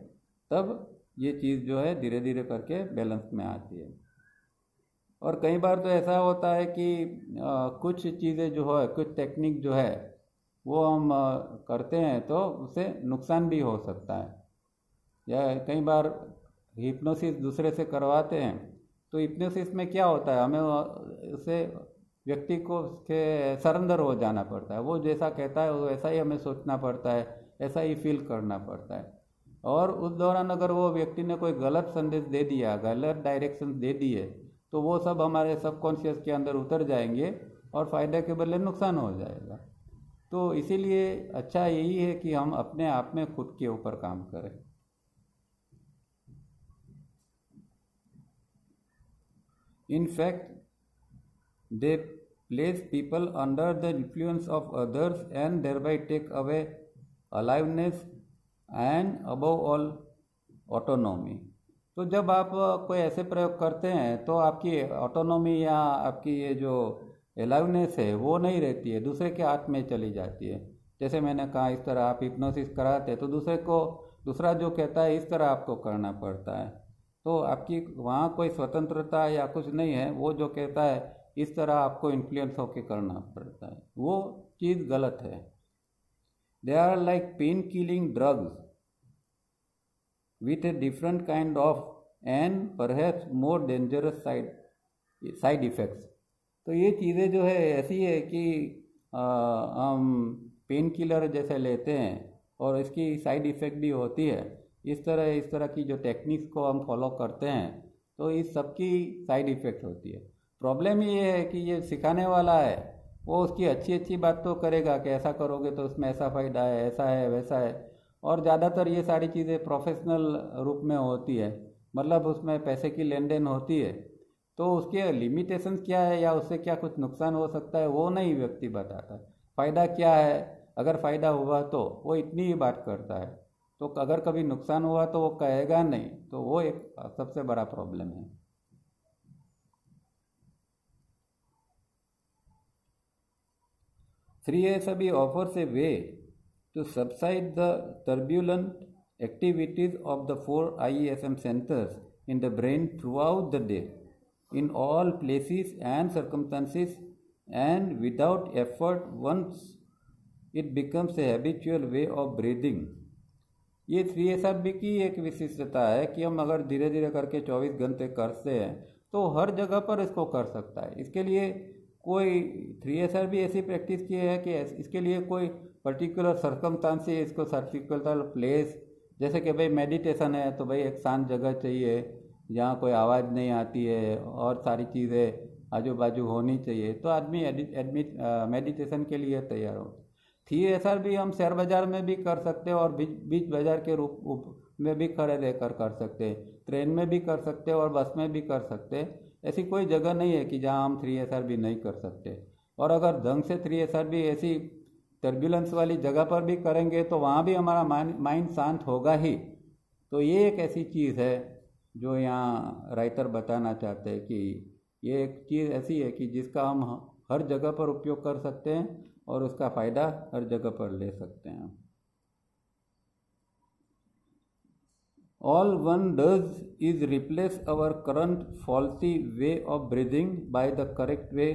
तब ये चीज़ जो है धीरे धीरे करके बैलेंस में आती है। और कई बार तो ऐसा होता है कि कुछ चीज़ें जो है, कुछ टेक्निक जो है वो हम करते हैं तो उससे नुकसान भी हो सकता है। या कई बार हिप्नोसिस दूसरे से करवाते हैं तो हिप्नोसिस में क्या होता है, हमें उसे व्यक्ति को उसके सरेंडर हो जाना पड़ता है। वो जैसा कहता है वैसा ही हमें सोचना पड़ता है, ऐसा ही फील करना पड़ता है। और उस दौरान अगर वो व्यक्ति ने कोई गलत संदेश दे दिया, गलत डायरेक्शन दे दिए, तो वो सब हमारे सबकॉन्शियस के अंदर उतर जाएंगे और फ़ायदे के बदले नुकसान हो जाएगा। तो इसीलिए अच्छा यही है कि हम अपने आप में खुद के ऊपर काम करें। In fact, they place people under the influence of others and thereby take away aliveness and above all autonomy. तो जब आप कोई ऐसे प्रयोग करते हैं तो आपकी ऑटोनॉमी या आपकी ये जो अलाइवनेस है वो नहीं रहती है, दूसरे के हाथ में चली जाती है। जैसे मैंने कहा, इस तरह आप हिप्नोसिस कराते हैं तो दूसरे को दूसरा जो कहता है इस तरह आपको करना पड़ता है। तो आपकी वहाँ कोई स्वतंत्रता या कुछ नहीं है। वो जो कहता है इस तरह आपको इन्फ्लुएंस होकर करना पड़ता है, वो चीज़ गलत है। They are like pain killing drugs with a different kind of and perhaps more dangerous side effects। तो ये चीज़ें जो है ऐसी है कि हम पेन किलर जैसे लेते हैं और इसकी साइड इफ़ेक्ट भी होती है। इस तरह की जो टेक्निक्स को हम फॉलो करते हैं तो इस सब की साइड इफ़ेक्ट होती है। प्रॉब्लम ये है कि ये सिखाने वाला है वो उसकी अच्छी बात तो करेगा कि ऐसा करोगे तो उसमें ऐसा फ़ायदा है, ऐसा है, वैसा है। और ज़्यादातर ये सारी चीज़ें प्रोफेशनल रूप में होती है, मतलब उसमें पैसे की लेन देन होती है। तो उसके लिमिटेशंस क्या है या उससे क्या कुछ नुकसान हो सकता है वो नहीं व्यक्ति बताता। फ़ायदा क्या है, अगर फ़ायदा हुआ तो वो इतनी ही बात करता है। तो अगर कभी नुकसान हुआ तो वो कहेगा नहीं, तो वो एक सबसे बड़ा प्रॉब्लम है। Sri offers a way to subside the turbulent activities of the 4 IESM centers in the brain throughout the day, in all places and circumstances, and without effort once it becomes a habitual way of breathing। ये 3SRB की एक विशिष्टता है कि हम अगर धीरे धीरे करके 24 घंटे करते हैं तो हर जगह पर इसको कर सकता है। इसके लिए कोई 3SRB ऐसी प्रैक्टिस की है कि इसके लिए कोई पर्टिकुलर सर्कमस्टांसेस, इसको सर्टिकुलर प्लेस, जैसे कि भाई मेडिटेशन है तो भाई एक शांत जगह चाहिए जहाँ कोई आवाज़ नहीं आती है और सारी चीज़ें आजू बाजू होनी चाहिए, तो आदमी मेडिटेशन के लिए तैयार हो। 3SRB हम शेयर बाज़ार में भी कर सकते हैं और बीच बाज़ार के रूप में भी खड़े रहकर कर सकते हैं, ट्रेन में भी कर सकते हैं और बस में भी कर सकते हैं। ऐसी कोई जगह नहीं है कि जहाँ हम 3SRB नहीं कर सकते। और अगर ढंग से 3SRB ऐसी टर्बुलेंस वाली जगह पर भी करेंगे तो वहाँ भी हमारा माइंड शांत होगा ही। तो ये एक ऐसी चीज़ है जो यहाँ राइटर बताना चाहते हैं कि ये एक चीज़ ऐसी है कि जिसका हम हर जगह पर उपयोग कर सकते हैं और उसका फ़ायदा हर जगह पर ले सकते हैं। All one does is replace our current faulty way of breathing by the correct way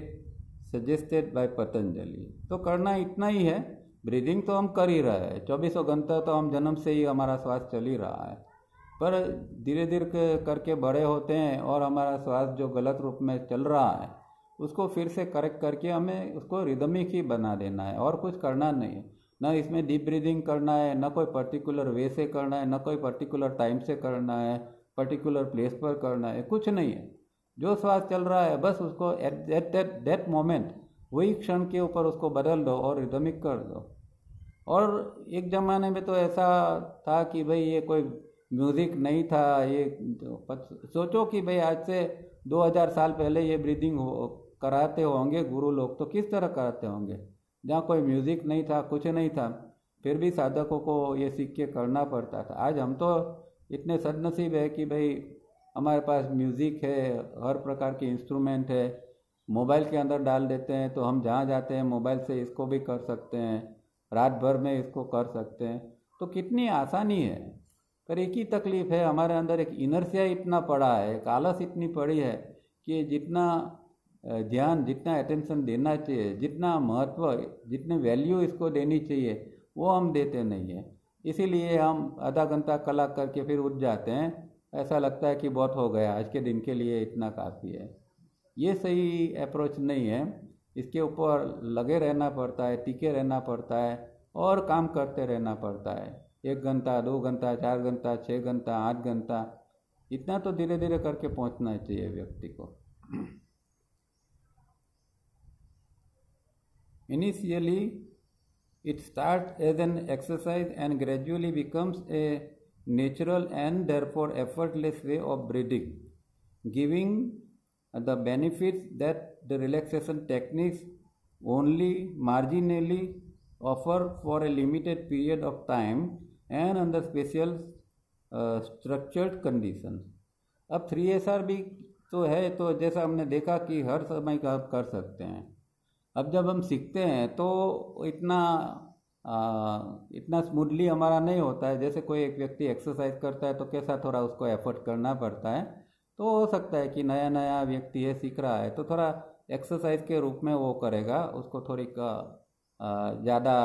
suggested by Patanjali. तो करना इतना ही है, ब्रीदिंग तो हम कर ही रहे हैं, 24 घंटा तो हम जन्म से ही हमारा श्वास चल ही रहा है। पर धीरे धीरे करके बड़े होते हैं और हमारा श्वास जो गलत रूप में चल रहा है उसको फिर से करेक्ट करके हमें उसको रिदमिक ही बना देना है और कुछ करना नहीं है। ना इसमें डीप ब्रीदिंग करना है, ना कोई पर्टिकुलर वे से करना है, ना कोई पर्टिकुलर टाइम से करना है, पर्टिकुलर प्लेस पर करना है, कुछ नहीं है। जो श्वास चल रहा है बस उसको एट दैट मोमेंट वही क्षण के ऊपर उसको बदल दो और रिदमिक कर दो। और एक ज़माने में तो ऐसा था कि भाई ये कोई म्यूज़िक नहीं था, ये सोचो कि भाई आज से 2000 साल पहले ये ब्रीदिंग कराते होंगे गुरु लोग, तो किस तरह कराते होंगे, जहाँ कोई म्यूज़िक नहीं था, कुछ नहीं था, फिर भी साधकों को ये सीख के करना पड़ता था। आज हम तो इतने सदनसीब है कि भाई हमारे पास म्यूज़िक है, हर प्रकार के इंस्ट्रूमेंट है, मोबाइल के अंदर डाल देते हैं तो हम जहाँ जाते हैं मोबाइल से इसको भी कर सकते हैं, रात भर में इसको कर सकते हैं। तो कितनी आसानी है। पर एक ही तकलीफ़ है, हमारे अंदर एक इनर्शिया इतना पड़ा है, एक आलस इतनी पड़ी है कि जितना ध्यान, जितना अटेंशन देना चाहिए, जितना महत्व, जितने वैल्यू इसको देनी चाहिए वो हम देते नहीं है। इसीलिए हम आधा घंटा कलाक करके फिर उठ जाते हैं, ऐसा लगता है कि बहुत हो गया, आज के दिन के लिए इतना काफ़ी है। ये सही अप्रोच नहीं है। इसके ऊपर लगे रहना पड़ता है, टिके रहना पड़ता है और काम करते रहना पड़ता है। 1 घंटा, 2 घंटा, 4 घंटा, 6 घंटा, 8 घंटा, इतना तो धीरे धीरे करके पहुंचना चाहिए व्यक्ति को। Initially, it starts as an exercise and gradually becomes a natural and therefore effortless way of breathing, giving the benefits that the relaxation techniques only marginally offer for a limited period of time and under special structured conditions। अब 3SRB तो है, तो जैसा हमने देखा कि हर समय का आप कर सकते हैं। अब जब हम सीखते हैं तो इतना इतना स्मूथली हमारा नहीं होता है। जैसे कोई एक व्यक्ति एक्सरसाइज करता है तो कैसा थोड़ा उसको एफर्ट करना पड़ता है, तो हो सकता है कि नया नया व्यक्ति है, सीख रहा है, तो थोड़ा एक्सरसाइज के रूप में वो करेगा, उसको थोड़ी ज़्यादा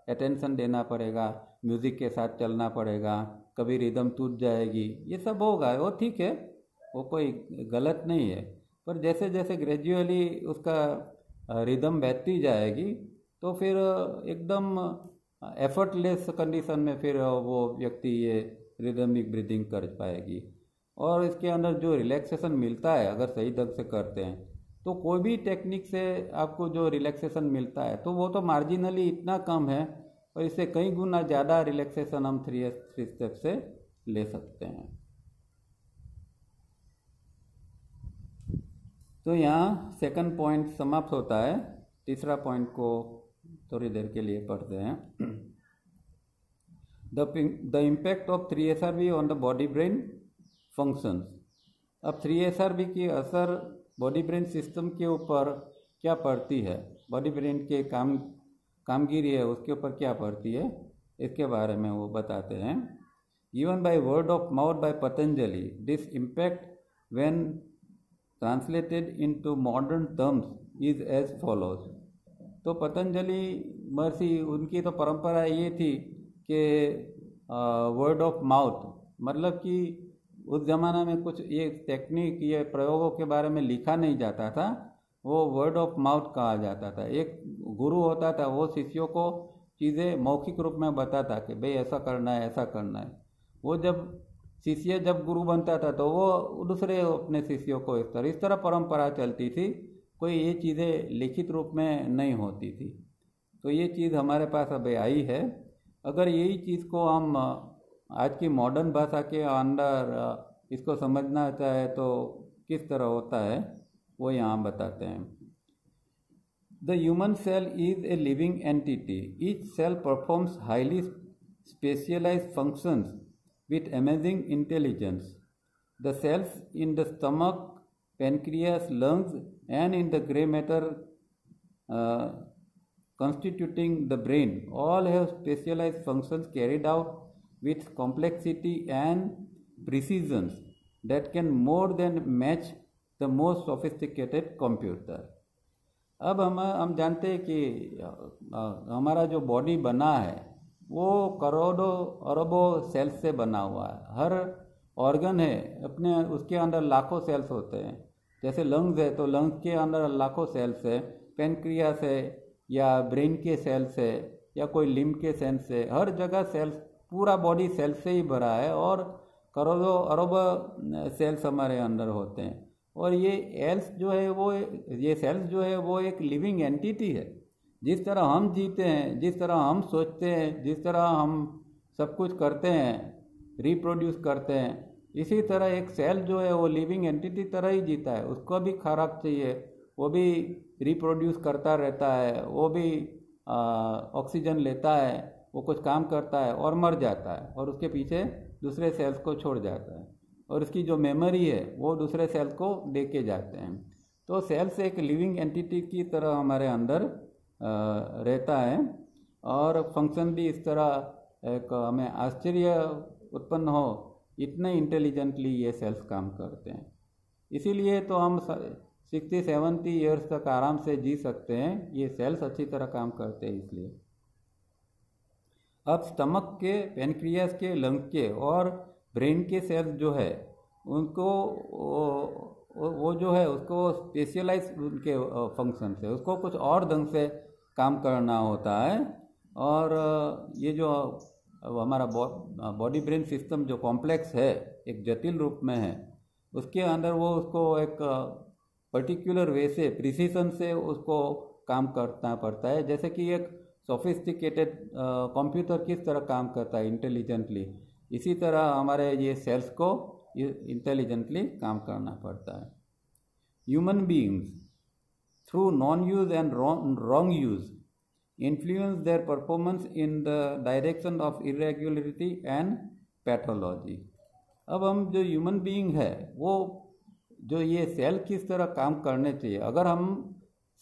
अटेंशन देना पड़ेगा, म्यूज़िक के साथ चलना पड़ेगा, कभी रिदम टूट जाएगी, ये सब होगा, वो ठीक है, वो कोई गलत नहीं है। पर जैसे जैसे ग्रेजुअली उसका रिदम बैठती जाएगी तो फिर एकदम एफर्टलेस कंडीशन में फिर वो व्यक्ति ये रिदमिक ब्रीदिंग कर पाएगी। और इसके अंदर जो रिलैक्सेशन मिलता है अगर सही ढंग से करते हैं, तो कोई भी टेक्निक से आपको जो रिलैक्सेशन मिलता है तो वो तो मार्जिनली इतना कम है, और इससे कई गुना ज़्यादा रिलैक्सेशन हम 3 स्टेप से ले सकते हैं। तो यहाँ सेकंड पॉइंट समाप्त होता है। तीसरा पॉइंट को थोड़ी देर के लिए पढ़ते हैं। The impact of 3SRV on the body brain functions. अब 3SRV की असर बॉडी ब्रेन सिस्टम के ऊपर क्या पड़ती है, बॉडी ब्रेन के कामगिरी है उसके ऊपर क्या पड़ती है, इसके बारे में वो बताते हैं। Even by word of mouth by Patanjali, this impact when translated into modern terms is as follows। तो पतंजलि महर्षि उनकी तो परंपरा ये थी कि वर्ड ऑफ माउथ, मतलब कि उस ज़माना में कुछ ये टेक्निक, ये प्रयोगों के बारे में लिखा नहीं जाता था, वो वर्ड ऑफ माउथ कहा जाता था। एक गुरु होता था, वो शिष्यों को चीज़ें मौखिक रूप में बताता कि भाई ऐसा करना है, ऐसा करना है। वो शिष्य जब गुरु बनता था तो वो दूसरे अपने शिष्यों को इस तरह परंपरा चलती थी, कोई ये चीज़ें लिखित रूप में नहीं होती थी। तो ये चीज़ हमारे पास अभी आई है। अगर यही चीज़ को हम आज की मॉडर्न भाषा के अंदर इसको समझना चाहे तो किस तरह होता है, वो यहाँ बताते हैं। The human cell is a living entity. Each cell performs highly specialised functions with amazing intelligence. The cells in the stomach, pancreas, lungs, and in the gray matter constituting the brain all have specialized functions carried out with complexity and precision that can more than match the most sophisticated computer। अब हम जानते हैं कि हमारा जो body बना है वो करोड़ों अरबों सेल्स से बना हुआ है। हर ऑर्गन है अपने, उसके अंदर लाखों सेल्स होते हैं। जैसे लंग्स है तो लंग्स के अंदर लाखों सेल्स है, पेनक्रियास है या ब्रेन के सेल्स है या कोई लिम्ब के सेल्स है, हर जगह सेल्स, पूरा बॉडी सेल्स से ही भरा है और करोड़ों अरबों सेल्स हमारे अंदर होते हैं। और ये सेल्स जो है वो एक लिविंग एंटिटी है। जिस तरह हम जीते हैं, जिस तरह हम सोचते हैं, जिस तरह हम सब कुछ करते हैं, रिप्रोड्यूस करते हैं, इसी तरह एक सेल जो है वो लिविंग एंटिटी तरह ही जीता है। उसको भी खुराक चाहिए, वो भी रिप्रोड्यूस करता रहता है, वो भी ऑक्सीजन लेता है, वो कुछ काम करता है और मर जाता है और उसके पीछे दूसरे सेल्स को छोड़ जाता है, और उसकी जो मेमोरी है वो दूसरे सेल्स को दे के जाते हैं। तो सेल्स एक लिविंग एंटिटी की तरह हमारे अंदर रहता है और फंक्शन भी इस तरह एक हमें आश्चर्य उत्पन्न हो, इतने इंटेलिजेंटली ये सेल्स काम करते हैं। इसीलिए तो हम 60-70 ईयर्स तक आराम से जी सकते हैं, ये सेल्स अच्छी तरह काम करते हैं इसलिए। अब स्टमक के, पेनक्रियास के, लंग के और ब्रेन के सेल्स जो है उनको वो जो है उसको स्पेशलाइज उनके फंक्शन से, उसको कुछ और ढंग से काम करना होता है। और ये जो हमारा बॉडी ब्रेन सिस्टम जो कॉम्प्लेक्स है, एक जटिल रूप में है, उसके अंदर वो उसको एक पर्टिकुलर वे से, प्रिसीजन से उसको काम करना पड़ता है। जैसे कि एक सोफिस्टिकेटेड कंप्यूटर किस तरह काम करता है इंटेलिजेंटली, इसी तरह हमारे ये सेल्स को इंटेलिजेंटली काम करना पड़ता है। Human beings through non use and wrong use influence their performance in the direction of irregularity and pathology. अब हम जो ह्यूमन बीइंग है, वो जो ये सेल किस तरह काम करने चाहिए, अगर हम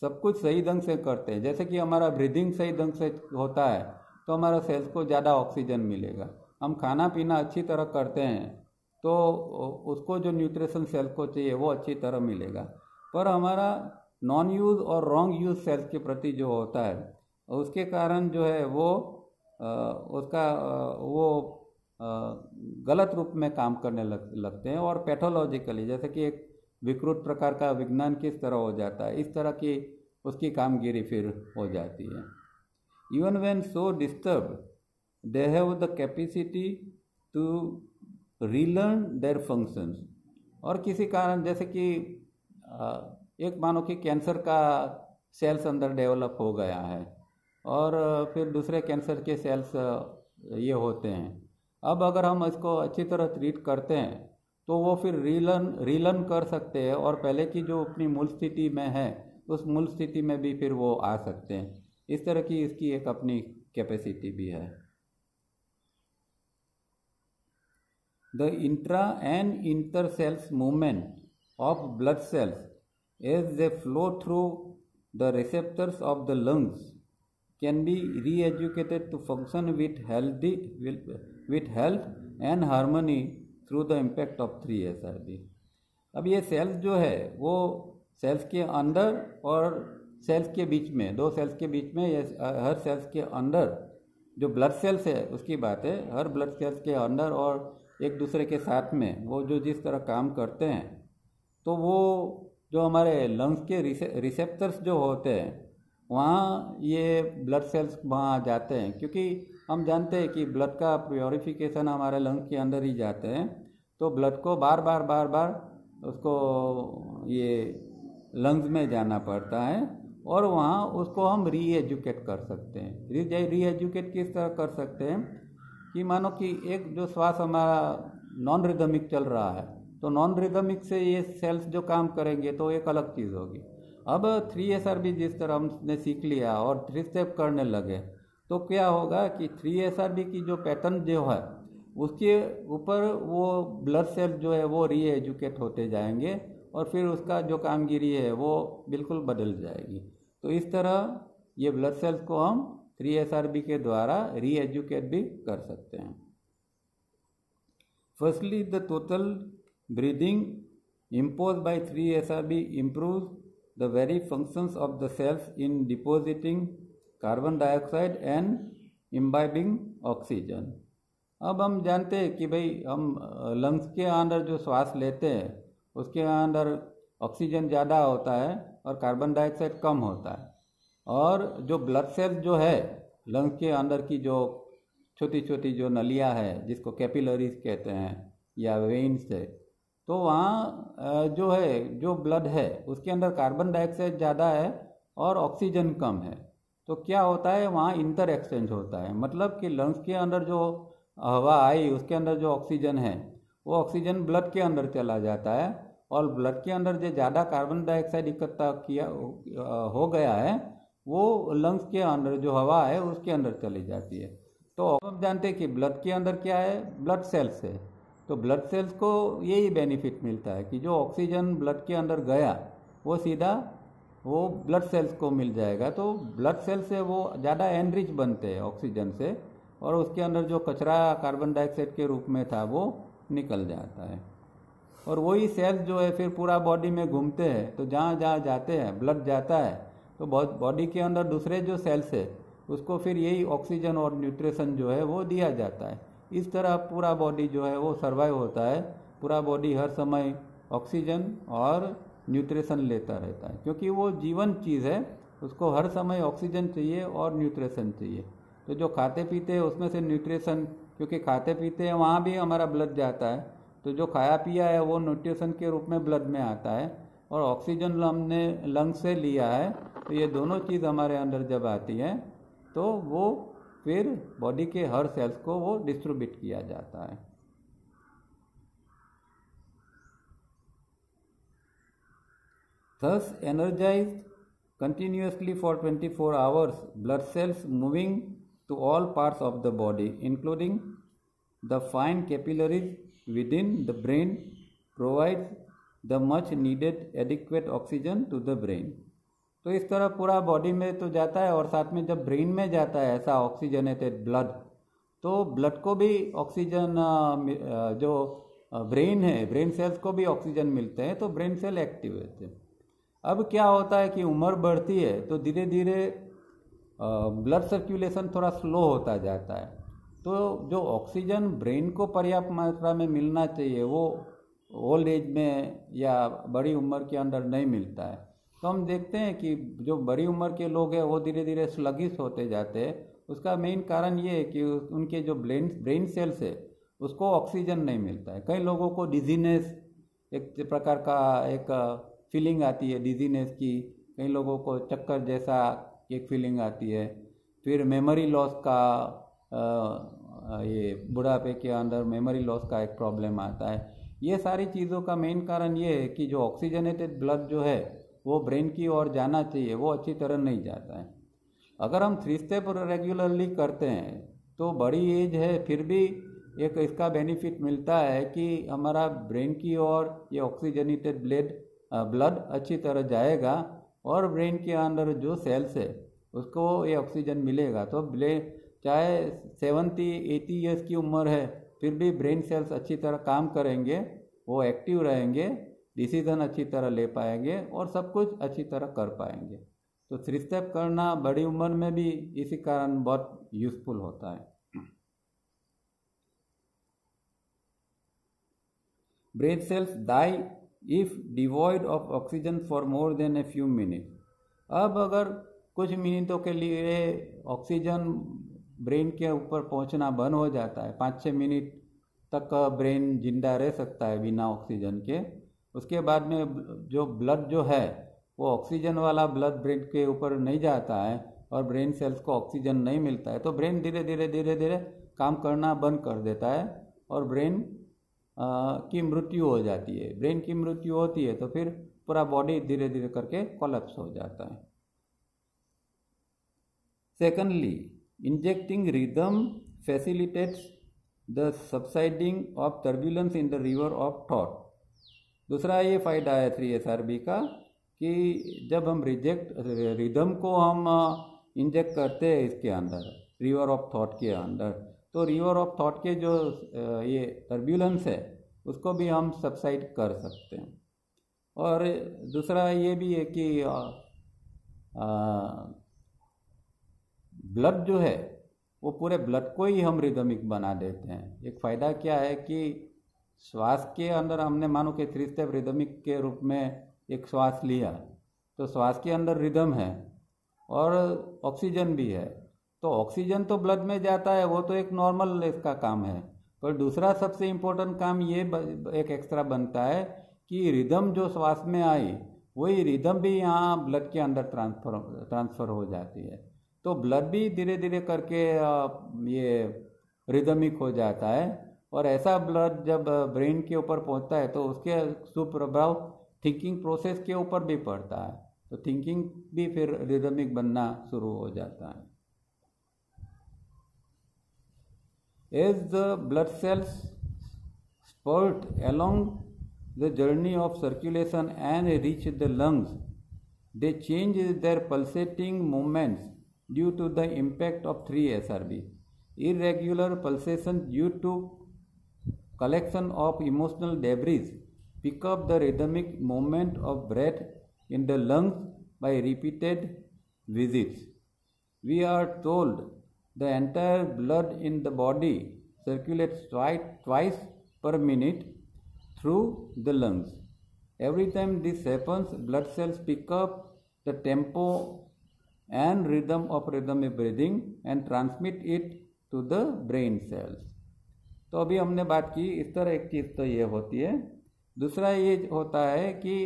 सब कुछ सही ढंग से करते हैं, जैसे कि हमारा ब्रीदिंग सही ढंग से होता है तो हमारा सेल्स को ज़्यादा ऑक्सीजन मिलेगा। हम खाना पीना अच्छी तरह करते हैं तो उसको जो न्यूट्रिशन सेल को चाहिए वो अच्छी तरह मिलेगा। पर हमारा नॉन यूज़ और रॉन्ग यूज़ सेल्स के प्रति जो होता है उसके कारण जो है वो वो गलत रूप में काम करने लगते हैं और पैथोलॉजिकली, जैसे कि एक विकृत प्रकार का विज्ञान किस तरह हो जाता है, इस तरह की उसकी कामगिरी फिर हो जाती है। Even when so disturb they have the capacity to relearn their functions. और किसी कारण जैसे कि एक मानो कि कैंसर का सेल्स अंदर डेवलप हो गया है और फिर दूसरे कैंसर के सेल्स ये होते हैं। अब अगर हम इसको अच्छी तरह ट्रीट करते हैं तो वो फिर रीलर्न कर सकते हैं और पहले की जो अपनी मूल स्थिति में है उस मूल स्थिति में भी फिर वो आ सकते हैं। इस तरह की इसकी एक अपनी कैपेसिटी भी है। The intra and inter cells movement of blood cells as they flow through the receptors of the lungs can be re-educated to function with health and harmony through the impact of 3SRB। अब ये sales जो है वो sales के अंदर और sales के बीच में, दो सेल्स के बीच में, हर सेल्स के अंदर जो ब्लड सेल्स है उसकी बात है, हर ब्लड सेल्स के अंदर और एक दूसरे के साथ में वो जो जिस तरह काम करते हैं, तो वो जो हमारे लंग्स के रिसेप्टर्स जो होते हैं वहाँ ये ब्लड सेल्स वहाँ जाते हैं, क्योंकि हम जानते हैं कि ब्लड का प्योरिफिकेशन हमारे लंग्स के अंदर ही जाते हैं। तो ब्लड को बार बार उसको ये लंग्स में जाना पड़ता है और वहाँ उसको हम री एजुकेट कर सकते हैं। री एजुकेट किस तरह कर सकते हैं कि मानो कि एक जो श्वास हमारा नॉन रिदमिक चल रहा है तो नॉन रिदमिक से ये सेल्स जो काम करेंगे तो एक अलग चीज़ होगी। अब 3SRB जिस तरह हमने सीख लिया और 3 स्टेप करने लगे तो क्या होगा कि 3SRB की जो पैटर्न जो है उसके ऊपर वो ब्लड सेल जो है वो री एजुकेट होते जाएंगे और फिर उसका जो कामगिरी है वो बिल्कुल बदल जाएगी। तो इस तरह ये ब्लड सेल्स को हम 3SRB के द्वारा री एजुकेट भी कर सकते हैं। Firstly the total breathing imposed by 3SRB improves the very functions of the cells in depositing carbon dioxide and imbibing oxygen। अब हम जानते हैं कि भाई हम लंग्स के अंदर जो श्वास लेते हैं उसके अंदर ऑक्सीजन ज़्यादा होता है और कार्बन डाइऑक्साइड कम होता है, और जो ब्लड सेल जो है लंग्स के अंदर की जो छोटी छोटी जो नलियाँ है जिसको कैपिलरीज कहते हैं या वेन्स है, तो वहाँ जो है जो ब्लड है उसके अंदर कार्बन डाइऑक्साइड ज़्यादा है और ऑक्सीजन कम है। तो क्या होता है वहाँ इंटर एक्सचेंज होता है, मतलब कि लंग्स के अंदर जो हवा आई उसके अंदर जो ऑक्सीजन है वो ऑक्सीजन ब्लड के अंदर चला जाता है और ब्लड के अंदर जो ज़्यादा कार्बन डाइऑक्साइड इकट्ठा किया हो गया है वो लंग्स के अंदर जो हवा है उसके अंदर चली जाती है। तो हम जानते हैं कि ब्लड के अंदर क्या है, ब्लड सेल्स है। तो ब्लड सेल्स को यही बेनिफिट मिलता है कि जो ऑक्सीजन ब्लड के अंदर गया वो सीधा वो ब्लड सेल्स को मिल जाएगा। तो ब्लड सेल से वो ज़्यादा एनरिच बनते हैं ऑक्सीजन से और उसके अंदर जो कचरा कार्बन डाइऑक्साइड के रूप में था वो निकल जाता है। और वही सेल्स जो है फिर पूरा बॉडी में घूमते हैं, तो जहाँ जहाँ जाते हैं ब्लड जाता है तो बॉडी के अंदर दूसरे जो सेल्स है उसको फिर यही ऑक्सीजन और न्यूट्रिशन जो है वो दिया जाता है। इस तरह पूरा बॉडी जो है वो सर्वाइव होता है, पूरा बॉडी हर समय ऑक्सीजन और न्यूट्रिशन लेता रहता है, क्योंकि वो जीवन चीज़ है, उसको हर समय ऑक्सीजन चाहिए और न्यूट्रिशन चाहिए। तो जो खाते पीते हैं उसमें से न्यूट्रिशन, क्योंकि खाते पीते हैं वहाँ भी हमारा ब्लड जाता है, तो जो खाया पिया है वो न्यूट्रिशन के रूप में ब्लड में आता है और ऑक्सीजन हमने लंग से लिया है। तो ये दोनों चीज़ हमारे अंदर जब आती है तो वो फिर बॉडी के हर सेल्स को वो डिस्ट्रीब्यूट किया जाता है। Thus energized continuously for 24 hours, blood cells moving to all parts of the body, including the fine capillaries within the brain, provides the much needed adequate oxygen to the brain। तो इस तरह पूरा body में तो जाता है, और साथ में जब ब्रेन में जाता है ऐसा ऑक्सीजनेटेड ब्लड, तो ब्लड को भी ऑक्सीजन, जो ब्रेन है, ब्रेन सेल्स को भी ऑक्सीजन मिलते हैं, तो ब्रेन सेल एक्टिव रहते हैं। अब क्या होता है कि उम्र बढ़ती है तो धीरे धीरे ब्लड सर्कुलेशन थोड़ा स्लो होता जाता है, तो जो ऑक्सीजन ब्रेन को पर्याप्त मात्रा में मिलना चाहिए वो ओल्ड एज में या बड़ी उम्र के अंदर नहीं मिलता है। तो हम देखते हैं कि जो बड़ी उम्र के लोग हैं वो धीरे धीरे स्लगिश होते जाते हैं। उसका मेन कारण ये है कि उनके जो ब्रेन सेल्स है उसको ऑक्सीजन नहीं मिलता है। कई लोगों को डिजीनेस, एक प्रकार का एक फीलिंग आती है डिजीनेस की, कई लोगों को चक्कर जैसा एक फीलिंग आती है, फिर मेमोरी लॉस का, ये बुढ़ापे के अंदर मेमोरी लॉस का एक प्रॉब्लम आता है। ये सारी चीज़ों का मेन कारण ये है कि जो ऑक्सीजनेटेड ब्लड जो है वो ब्रेन की ओर जाना चाहिए, वो अच्छी तरह नहीं जाता है। अगर हम 3 स्टेप रेगुलरली करते हैं तो बड़ी एज है फिर भी एक इसका बेनिफिट मिलता है कि हमारा ब्रेन की ओर ये ऑक्सीजनेटेड ब्लड अच्छी तरह जाएगा और ब्रेन के अंदर जो सेल्स है उसको ये ऑक्सीजन मिलेगा। तो चाहे 70-80 ईयर्स की उम्र है फिर भी ब्रेन सेल्स अच्छी तरह काम करेंगे, वो एक्टिव रहेंगे, डिसीजन अच्छी तरह ले पाएंगे और सब कुछ अच्छी तरह कर पाएंगे। तो 3 स्टेप करना बड़ी उम्र में भी इसी कारण बहुत यूजफुल होता है। Brain cells die if devoid of oxygen for more than a few minute. अब अगर कुछ मिनटों के लिए ऑक्सीजन ब्रेन के ऊपर पहुंचना बंद हो जाता है, 5-6 मिनट तक ब्रेन जिंदा रह सकता है बिना ऑक्सीजन के, उसके बाद में जो ब्लड जो है वो ऑक्सीजन वाला ब्लड ब्रेन के ऊपर नहीं जाता है और ब्रेन सेल्स को ऑक्सीजन नहीं मिलता है, तो ब्रेन धीरे धीरे काम करना बंद कर देता है और ब्रेन की मृत्यु हो जाती है। ब्रेन की मृत्यु होती है तो फिर पूरा बॉडी धीरे धीरे करके कोलैप्स हो जाता है। Secondly, injecting rhythm facilitates the subsiding of turbulence in the river of thought. दूसरा ये फ़ायदा है 3SRB का कि जब हम रिदम को हम इंजेक्ट करते हैं इसके अंदर, रिवर ऑफ थॉट के अंदर, तो रिवर ऑफ थॉट के जो ये टर्बुलेंस है उसको भी हम सबसाइड कर सकते हैं। और दूसरा ये भी है कि ब्लड जो है वो पूरे ब्लड को ही हम रिदमिक बना देते हैं। एक फ़ायदा क्या है कि श्वास के अंदर हमने मानो कि 3 स्टेप रिदमिक के रूप में एक श्वास लिया तो श्वास के अंदर रिदम है और ऑक्सीजन भी है, तो ऑक्सीजन तो ब्लड में जाता है, वो तो एक नॉर्मल इसका काम है, पर दूसरा सबसे इम्पोर्टेंट काम ये एक एक्स्ट्रा बनता है कि रिदम जो श्वास में आई वही रिदम भी यहाँ ब्लड के अंदर ट्रांसफ़र हो जाती है, तो ब्लड भी धीरे धीरे करके ये रिदमिक हो जाता है। और ऐसा ब्लड जब ब्रेन के ऊपर पहुँचता है तो उसके सुप्रभाव थिंकिंग प्रोसेस के ऊपर भी पड़ता है, तो थिंकिंग भी फिर रिदमिक बनना शुरू हो जाता है। As the blood cells spurt along the journey of circulation and reach the lungs, they change their pulsating movements due to the impact of 3SRB. Irregular pulsation due to collection of emotional debris pick up the rhythmic movement of breath in the lungs by repeated visits. We are told the entire blood in the body circulates twice per minute through the lungs. Every time this happens, blood cells pick up the tempo and rhythm of rhythmic breathing and transmit it to the brain cells. तो अभी हमने बात की इस तरह एक चीज़ तो ये होती है। दूसरा ये होता है कि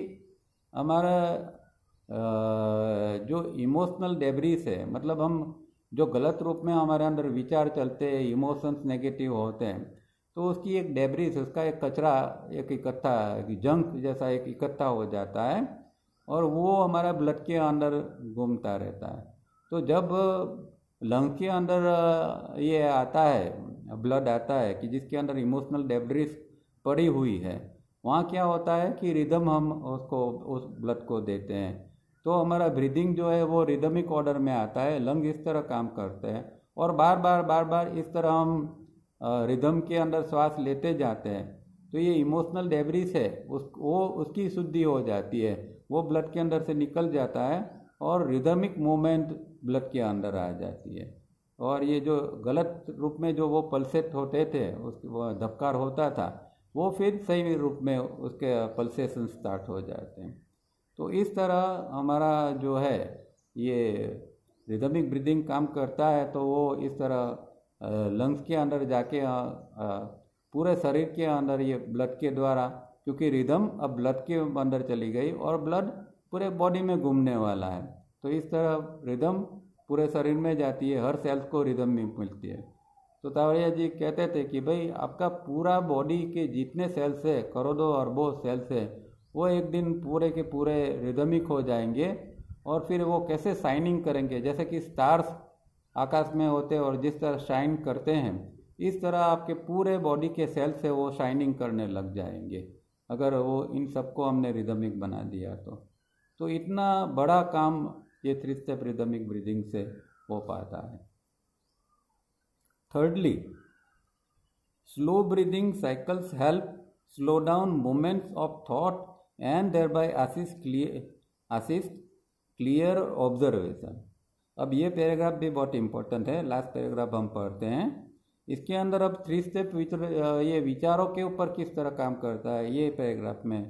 हमारा जो इमोशनल डेब्रिस है, मतलब हम जो गलत रूप में हमारे अंदर विचार चलते हैं, इमोशंस नेगेटिव होते हैं, तो उसकी एक डेब्रिस, उसका एक कचरा, एक इकट्ठा जंक जैसा एक इकट्ठा हो जाता है और वो हमारा ब्लड के अंदर घूमता रहता है। तो जब लंग के अंदर ये आता है, ब्लड आता है कि जिसके अंदर इमोशनल डेब्रिस पड़ी हुई है, वहाँ क्या होता है कि रिदम हम उसको उस ब्लड को देते हैं, तो हमारा ब्रीदिंग जो है वो रिदमिक ऑर्डर में आता है, लंग इस तरह काम करते हैं और बार बार इस तरह हम रिदम के अंदर श्वास लेते जाते हैं, तो ये इमोशनल डेब्रिस है उसकी शुद्धि हो जाती है, वो ब्लड के अंदर से निकल जाता है और रिदमिक मूवमेंट ब्लड के अंदर आ जाती है। और ये जो गलत रूप में जो वो पल्सेट होते थे, वो धबकार होता था, वो फिर सही रूप में उसके पल्सेशन स्टार्ट हो जाते हैं। तो इस तरह हमारा जो है ये रिदमिक ब्रीदिंग काम करता है। तो वो इस तरह लंग्स के अंदर जाके पूरे शरीर के अंदर ये ब्लड के द्वारा, क्योंकि रिदम अब ब्लड के अंदर चली गई और ब्लड पूरे बॉडी में घूमने वाला है, तो इस तरह रिदम पूरे शरीर में जाती है, हर सेल्स को रिदम में मिलती है। तो तावड़िया जी कहते थे कि भाई आपका पूरा बॉडी के जितने सेल्स है, करोड़ों अरबों सेल्स है, वो एक दिन पूरे के पूरे रिदमिक हो जाएंगे और फिर वो कैसे शाइनिंग करेंगे, जैसे कि स्टार्स आकाश में होते हैं और जिस तरह शाइन करते हैं, इस तरह आपके पूरे बॉडी के सेल्स है वो शाइनिंग करने लग जाएंगे अगर वो इन सबको हमने रिदमिक बना दिया तो इतना बड़ा काम ये 3 स्टेप रिदमिक ब्रीदिंग से हो पाता है। Thirdly, slow breathing cycles help slow down movements of thought and thereby assist clear observation. अब ये पैराग्राफ भी बहुत इंपॉर्टेंट है, लास्ट पैराग्राफ हम पढ़ते हैं। इसके अंदर अब 3 स्टेप ये विचारों के ऊपर किस तरह काम करता है ये पैराग्राफ में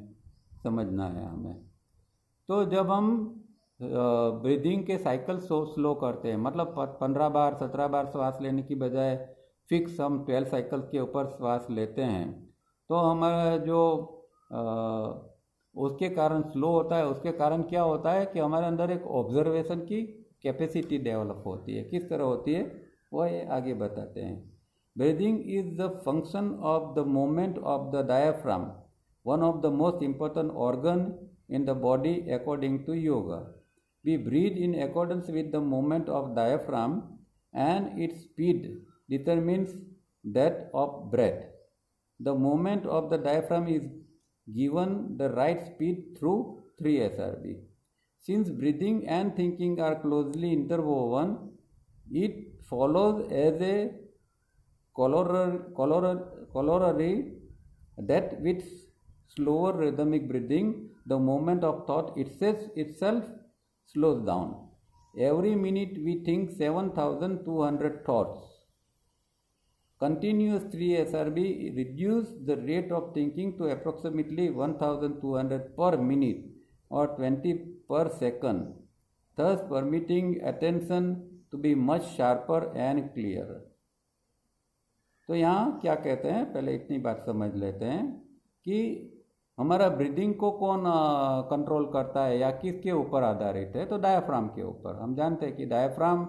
समझना है हमें। तो जब हम ब्रीदिंग के साइकिल स्लो करते हैं, मतलब 15 बार 17 बार श्वास लेने की बजाय फिक्स हम 12 साइकिल के ऊपर श्वास लेते हैं, तो हमारा जो उसके कारण स्लो होता है, उसके कारण क्या होता है कि हमारे अंदर एक ऑब्जर्वेशन की कैपेसिटी डेवलप होती है। किस तरह होती है वो ये आगे बताते हैं। Breathing is the function of the movement of the diaphragm, one of the most important organ in the body according to yoga. We breathe in accordance with the movement of diaphragm and its speed determines that of breath. The movement of the diaphragm is given the right speed through 3 SRB. Since breathing and thinking are closely interwoven, it follows as a corollary that with slower rhythmic breathing, the movement of thought itself slows down. Every minute we think 7,200 thoughts. Continuous 3 SRB reduce the rate of thinking to approximately 1,200 per minute or 20 per second, thus permitting attention to be much sharper and clearer. तो यहाँ क्या कहते हैं, पहले इतनी बात समझ लेते हैं कि हमारा ब्रीदिंग को कौन कंट्रोल करता है या किसके ऊपर आधारित है, तो डायफ्राम के ऊपर। हम जानते हैं कि डायफ्राम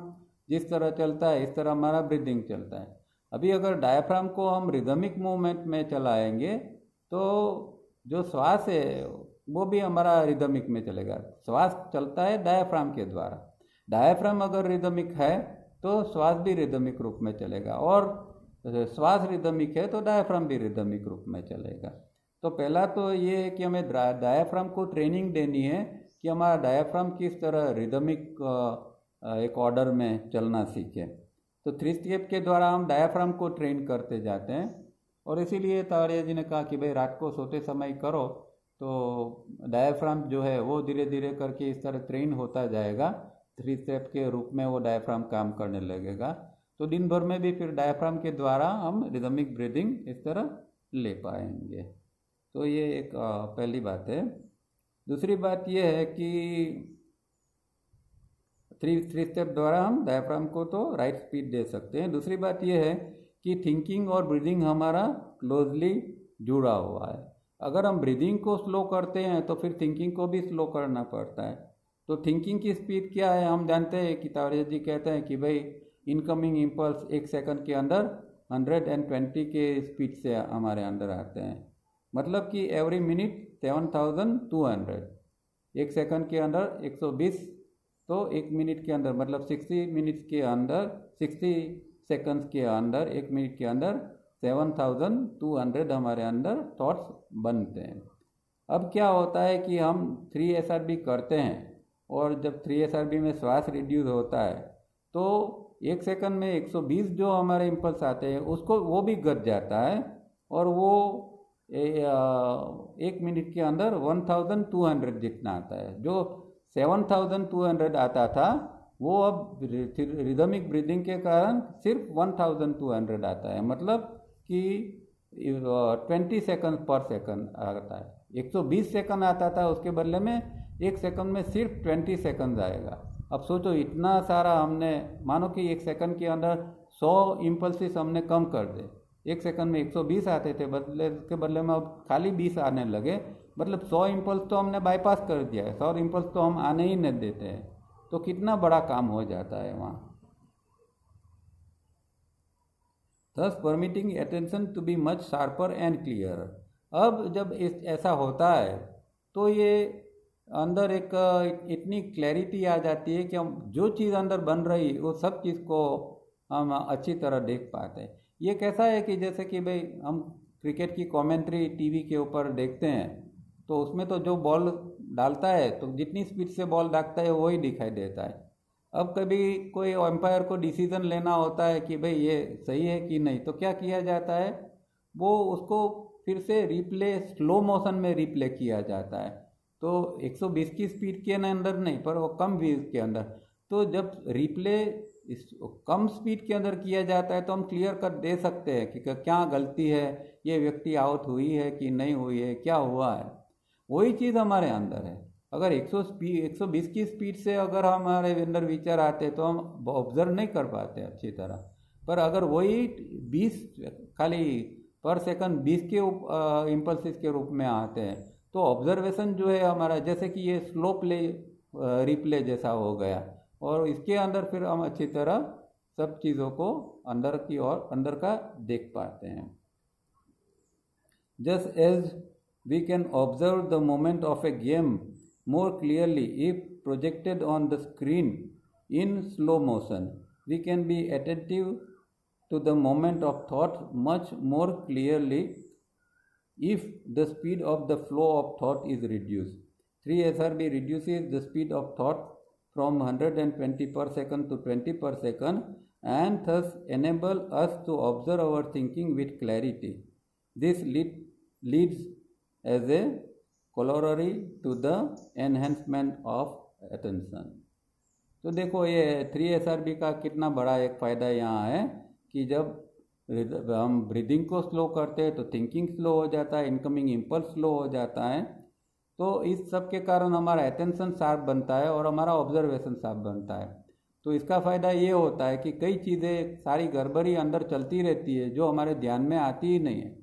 जिस तरह चलता है इस तरह हमारा ब्रीदिंग चलता है। अभी अगर डायफ्राम को हम रिदमिक मूवमेंट में चलाएंगे तो जो श्वास है वो भी हमारा रिदमिक में चलेगा। श्वास चलता है डायफ्राम के द्वारा, डायफ्राम अगर रिदमिक है तो श्वास भी रिदमिक रूप में चलेगा, और श्वास रिदमिक है तो डायफ्राम भी रिदमिक रूप में चलेगा। तो पहला तो ये है कि हमें डायफ्राम को ट्रेनिंग देनी है कि हमारा डायफ्राम किस तरह रिदमिक एक ऑर्डर में चलना सीखे। तो 3 स्टेप के द्वारा हम डायफ्राम को ट्रेन करते जाते हैं, और इसीलिए तावड़िया जी ने कहा कि भाई रात को सोते समय करो तो डायफ्राम जो है वो धीरे धीरे करके इस तरह ट्रेन होता जाएगा, 3 स्टेप के रूप में वो डायफ्राम काम करने लगेगा। तो दिन भर में भी फिर डायफ्राम के द्वारा हम रिदमिक ब्रीदिंग इस तरह ले पाएंगे। तो ये एक पहली बात है। दूसरी बात ये है कि 3 स्टेप द्वारा हम डायफ्राम को तो राइट स्पीड दे सकते हैं। दूसरी बात ये है कि थिंकिंग और ब्रीदिंग हमारा क्लोजली जुड़ा हुआ है। अगर हम ब्रीदिंग को स्लो करते हैं तो फिर थिंकिंग को भी स्लो करना पड़ता है। तो थिंकिंग की स्पीड क्या है, हम जानते हैं कि तावड़िया जी कहते हैं कि भाई इनकमिंग इम्पल्स 1 सेकंड के अंदर 120 के स्पीड से हमारे अंदर आते हैं, मतलब कि एवरी मिनट 7,200, 1 सेकंड के अंदर 120, तो 1 मिनट के अंदर मतलब 60 मिनट्स के अंदर 60 सेकंड्स के अंदर 1 मिनट के अंदर 7,200 हमारे अंदर थॉट्स बनते हैं। अब क्या होता है कि हम 3 SRB करते हैं और जब 3SRB में श्वास रिड्यूस होता है तो 1 सेकंड में 120 जो हमारे इम्पल्स आते हैं उसको वो भी घट जाता है, और वो 1 मिनट के अंदर 1200 जितना आता है। जो 7200 आता था वो अब रिदमिक ब्रीदिंग के कारण सिर्फ 1200 आता है, मतलब कि 20 सेकंड पर सेकंड आता है। 120 सेकंड आता था, उसके बदले में 1 सेकंड में सिर्फ 20 सेकंड आएगा। अब सोचो इतना सारा हमने, मानो कि 1 सेकंड के अंदर 100 इम्पल्सिस हमने कम कर दे। 1 सेकंड में 120 आते थे, के बदले में अब खाली 20 आने लगे, मतलब 100 इम्पल्स तो हमने बाईपास कर दिया है, 100 इम्पल्स तो हम आने ही नहीं देते हैं। तो कितना बड़ा काम हो जाता है वहाँ। Thus permitting attention to be much sharper and clear. अब जब ऐसा होता है तो ये अंदर एक इतनी क्लैरिटी आ जाती है कि हम जो चीज़ अंदर बन रही वो सब चीज़ को हम अच्छी तरह देख पाते हैं। ये कैसा है कि जैसे कि भाई हम क्रिकेट की कमेंट्री टीवी के ऊपर देखते हैं, तो उसमें तो जो बॉल डालता है तो जितनी स्पीड से बॉल दागता है वही दिखाई देता है। अब कभी कोई एम्पायर को डिसीजन लेना होता है कि भाई ये सही है कि नहीं, तो क्या किया जाता है, वो उसको फिर से रिप्ले स्लो मोशन में रिप्ले किया जाता है। तो 120 की स्पीड के अंदर नहीं, पर वो कम व्यूज के अंदर। तो जब रिप्ले कम स्पीड के अंदर किया जाता है तो हम क्लियर कर दे सकते हैं कि क्या गलती है, ये व्यक्ति आउट हुई है कि नहीं हुई है, क्या हुआ है। वही चीज़ हमारे अंदर है। अगर 120 की स्पीड से अगर हमारे अंदर विचार आते तो हम ऑब्जर्व नहीं कर पाते अच्छी तरह, पर अगर वही 20 खाली पर सेकंड 20 के इम्पल्सिस के रूप में आते हैं तो ऑब्जर्वेशन जो है हमारा, जैसे कि ये स्लो प्ले रिप्ले जैसा हो गया, और इसके अंदर फिर हम अच्छी तरह सब चीज़ों को अंदर की ओर अंदर का देख पाते हैं। Just as we can observe the moment of a game more clearly if projected on the screen in slow motion, we can be attentive to the moment of thought much more clearly if the speed of the flow of thought is reduced. 3SRB reduces the speed of thought from 120 per second to 20 per second and thus enable us to observe our thinking with clarity. This leads as a corollary to the enhancement of attention. तो देखो ये 3SRB का कितना बड़ा एक फ़ायदा यहाँ है कि जब हम ब्रीदिंग को स्लो करते हैं तो थिंकिंग स्लो हो जाता है, इनकमिंग इम्पल्स स्लो हो जाता है। तो इस सब के कारण हमारा अटेंशन शार्प बनता है और हमारा ऑब्जर्वेशन शार्प बनता है। तो इसका फ़ायदा ये होता है कि कई चीज़ें सारी गड़बड़ी अंदर चलती रहती है जो हमारे ध्यान में आती ही नहीं है।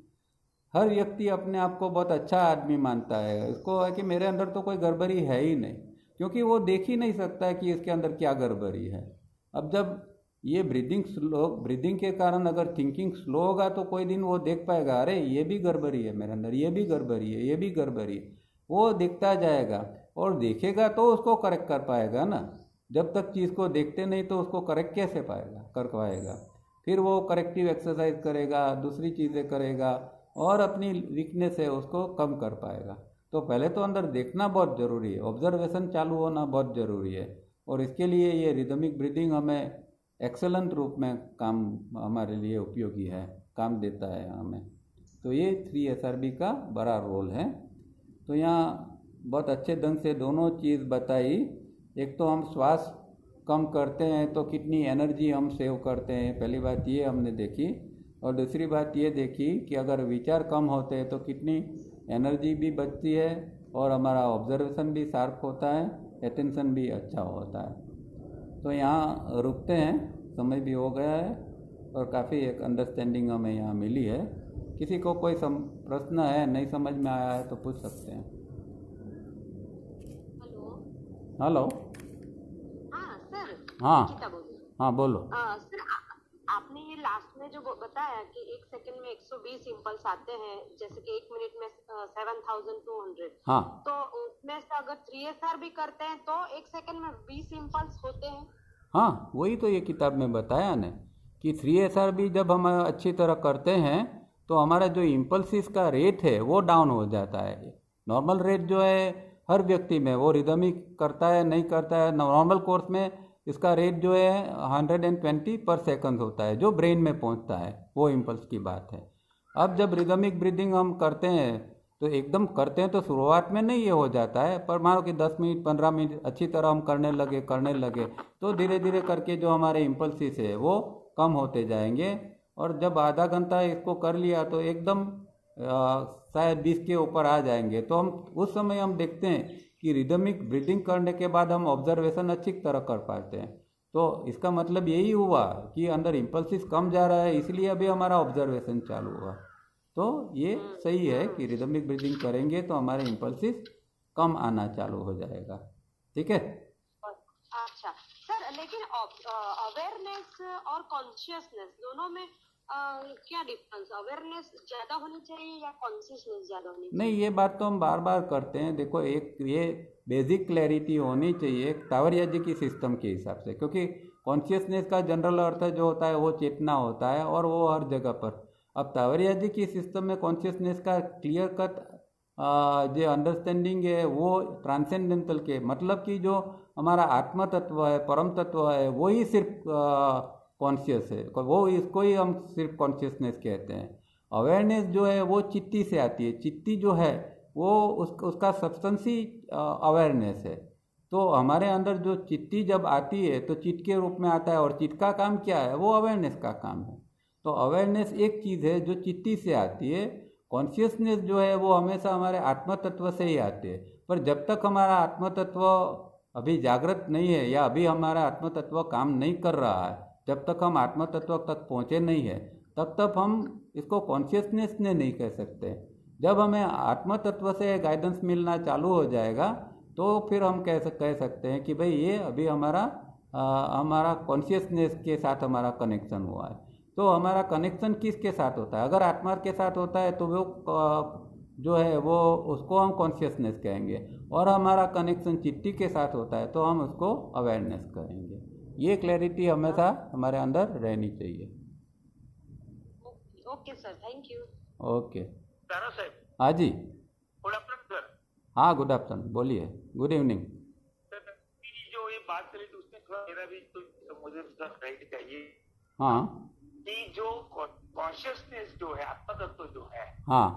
हर व्यक्ति अपने आप को बहुत अच्छा आदमी मानता है, उसको है कि मेरे अंदर तो कोई गड़बड़ी है ही नहीं, क्योंकि वो देख ही नहीं सकता है कि इसके अंदर क्या गड़बड़ी है। अब जब ये ब्रीदिंग के कारण अगर थिंकिंग स्लो होगा तो कोई दिन वो देख पाएगा, अरे ये भी गड़बड़ी है मेरे अंदर, ये भी गड़बड़ी है, ये भी गड़बड़ी है। वो दिखता जाएगा और देखेगा तो उसको करेक्ट कर पाएगा ना। जब तक चीज़ को देखते नहीं तो उसको करेक्ट कैसे कर पाएगा। फिर वो करेक्टिव एक्सरसाइज करेगा, दूसरी चीज़ें करेगा और अपनी वीकनेस है उसको कम कर पाएगा। तो पहले तो अंदर देखना बहुत ज़रूरी है, ऑब्जर्वेशन चालू होना बहुत ज़रूरी है, और इसके लिए ये रिदमिक ब्रीदिंग हमें एक्सेलेंट रूप में काम हमारे लिए उपयोगी है, काम देता है हमें। तो ये 3SRB का बड़ा रोल है। तो यहाँ बहुत अच्छे ढंग से दोनों चीज़ बताई। एक तो हम श्वास कम करते हैं तो कितनी एनर्जी हम सेव करते हैं, पहली बात ये हमने देखी, और दूसरी बात ये देखी कि अगर विचार कम होते हैं तो कितनी एनर्जी भी बचती है और हमारा ऑब्जर्वेशन भी शार्प होता है, अटेंशन भी अच्छा होता है। तो यहाँ रुकते हैं, समय भी हो गया है और काफ़ी एक अंडरस्टैंडिंग हमें यहाँ मिली है। किसी को कोई प्रश्न है, नहीं समझ में आया है तो पूछ सकते हैं। हेलो। हाँ सर। हाँ बोलो। सर आपने ये लास्ट में जो बताया कि 1 सेकंड में 120 इम्पल्स आते हैं, जैसे कि 1 मिनट में 7200। हाँ। तो उसमें से अगर 3SRB करते हैं तो 1 सेकंड में 20 इम्पल्स होते हैं। हाँ, वही तो ये किताब में बताया ना कि 3SRB जब हम अच्छी तरह करते हैं तो हमारा जो इम्पल्सिस का रेट है वो डाउन हो जाता है। नॉर्मल रेट जो है हर व्यक्ति में, वो रिदमिक करता है नहीं करता है। नॉर्मल कोर्स में इसका रेट जो है 120 पर सेकंड होता है, जो ब्रेन में पहुंचता है, वो इम्पल्स की बात है। अब जब रिदमिक ब्रीदिंग हम करते हैं तो एकदम करते हैं तो शुरुआत में नहीं ये हो जाता है, पर मानो कि 10 मिनट 15 मिनट अच्छी तरह हम करने लगे तो धीरे धीरे करके जो हमारे इम्पल्सिस है वो कम होते जाएंगे। और जब आधा घंटा इसको कर लिया तो एकदम शायद 20 के ऊपर आ जाएंगे। तो हम उस समय हम देखते हैं कि रिदमिक ब्रीदिंग करने के बाद हम ऑब्जर्वेशन अच्छी तरह कर पाते हैं। तो इसका मतलब यही हुआ कि अंदर इम्पल्सिस कम जा रहा है, इसलिए अभी हमारा ऑब्जर्वेशन चालू हुआ। तो ये सही है कि रिदमिक ब्रीदिंग करेंगे तो हमारे इम्पल्सिस कम आना चालू हो जाएगा। ठीक है। अच्छा सर, लेकिन अवेयरनेस और कॉन्शियसनेस दोनों में क्या डिफरेंस? अवेयरनेस ज्यादा होनी चाहिए या कॉन्शियसनेस ज्यादा होनी चाहिए? नहीं, ये बात तो हम बार बार करते हैं। देखो, एक ये बेसिक क्लैरिटी होनी चाहिए तावरियाजी की सिस्टम के हिसाब से, क्योंकि कॉन्शियसनेस का जनरल अर्थ जो होता है वो चेतना होता है और वो हर जगह पर। अब तावरियाजी की सिस्टम में कॉन्शियसनेस का क्लियर कट जो अंडरस्टैंडिंग है वो ट्रांसेंडेंटल के, मतलब कि जो हमारा आत्म तत्व है, परम तत्व है, वो ही सिर्फ कॉन्शियस है, वो इसको ही हम सिर्फ कॉन्शियसनेस कहते हैं। अवेयरनेस जो है वो चित्ती से आती है। चित्ती जो है वो उसका सब्सटेंस ही अवेयरनेस है। तो हमारे अंदर जो चित्ती जब आती है तो चित्त के रूप में आता है, और चित्त का काम क्या है? वो अवेयरनेस का काम है। तो अवेयरनेस एक चीज़ है जो चित्ती से आती है। कॉन्शियसनेस जो है वो हमेशा हमारे आत्म तत्व से ही आती है। पर जब तक हमारा आत्म तत्व अभी जागृत नहीं है या अभी हमारा आत्म तत्व काम नहीं कर रहा है, जब तक हम आत्म तत्व तक पहुँचे नहीं है, तब तक हम इसको कॉन्शियसनेस ने नहीं कह सकते। जब हमें आत्म तत्व से गाइडेंस मिलना चालू हो जाएगा तो फिर हम कह सकते हैं कि भाई ये अभी हमारा कॉन्शियसनेस के साथ हमारा कनेक्शन हुआ है। तो हमारा कनेक्शन किसके साथ होता है? अगर आत्मा के साथ होता है तो वो जो है वो उसको हम कॉन्शियसनेस कहेंगे, और हमारा कनेक्शन चित्ती के साथ होता है तो हम उसको अवेयरनेस कहेंगे। ये क्लैरिटी हमेशा हमारे अंदर रहनी चाहिए। Okay sir, thank you. Okay sir. हाँ जी। Good afternoon sir. हाँ, गुड आफ्टरनून, बोलिए। गुड इवनिंग सर, जो ये बात करी थी उसमें थोड़ा मेरा भी तो मुझे राइट चाहिए। हाँ, कि जो कॉन्शियसनेस जो है, आत्मा तत्व जो है, हाँ,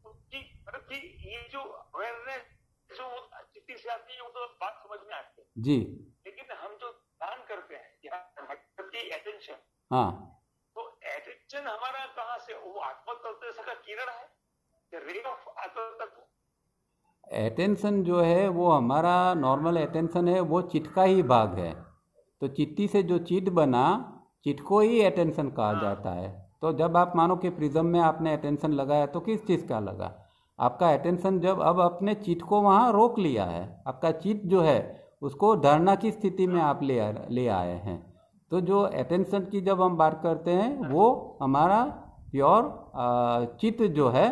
उसकी मतलब कि ये जो अवेयरनेस जो चित्ती से आती है वो तो बात समझ में आती है जी। लेकिन हम जो ध्यान करते हैं या एटेंशन, हाँ, तो एटेंशन हमारा कहाँ से? वो आत्मा तत्व का किरण है, रे ऑफ आत्मा तत्व। एटेंशन जो है वो हमारा नॉर्मल एटेंशन है, वो चित्त का ही भाग है। तो चित्ती से जो चित्त बना, चित्त को ही एटेंशन कहा जाता है। तो जब आप मानो कि प्रिज्म में आपने एटेंशन लगाया तो किस चीज़ का लगा? आपका एटेंशन जब अब अपने चित्त को वहाँ रोक लिया है, आपका चित्त जो है उसको धारणा की स्थिति में आप ले आए हैं। तो जो एटेंशन की जब हम बात करते हैं वो हमारा प्योर चित्त जो है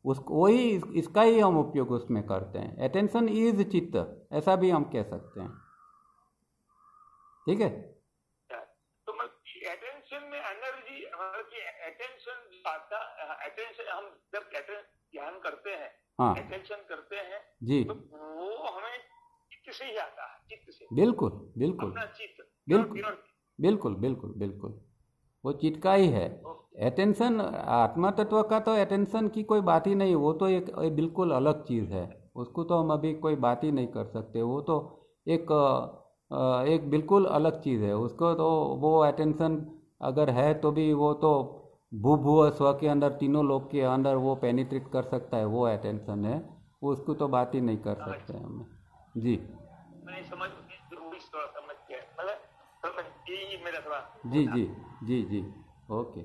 उसको वही इसका ही हम उपयोग उसमें करते हैं। एटेंशन इज चित्त, ऐसा भी हम कह सकते हैं। ठीक है। तो एटेंशन में एनर्जी, एटेंशन हम जब ध्यान करते हैं, हाँ, एटेंशन करते हैं जी, तो वो हमें चित्त से ही आता है, चित्त से। बिल्कुल बिल्कुल अपना चित्त, बिल्कुल बिल्कुल बिल्कुल बिल्कुल वो चित्त का ही है। एटेंशन आत्मा तत्व का तो एटेंशन की कोई बात ही नहीं, वो तो एक बिल्कुल अलग चीज़ है, उसको तो हम अभी कोई बात ही नहीं कर सकते। वो तो एक बिल्कुल अलग चीज़ है। उसको तो वो एटेंशन अगर है तो भी वो तो भूभुव स्व के अंदर, तीनों लोग के अंदर वो पेनिट्रेट कर सकता है, वो एटेंशन है। उसको तो बात ही नहीं कर सकते हम। जी, मैंने समझ गया, मतलब यही मेरा थोड़ा। जी जी जी जी, ओके।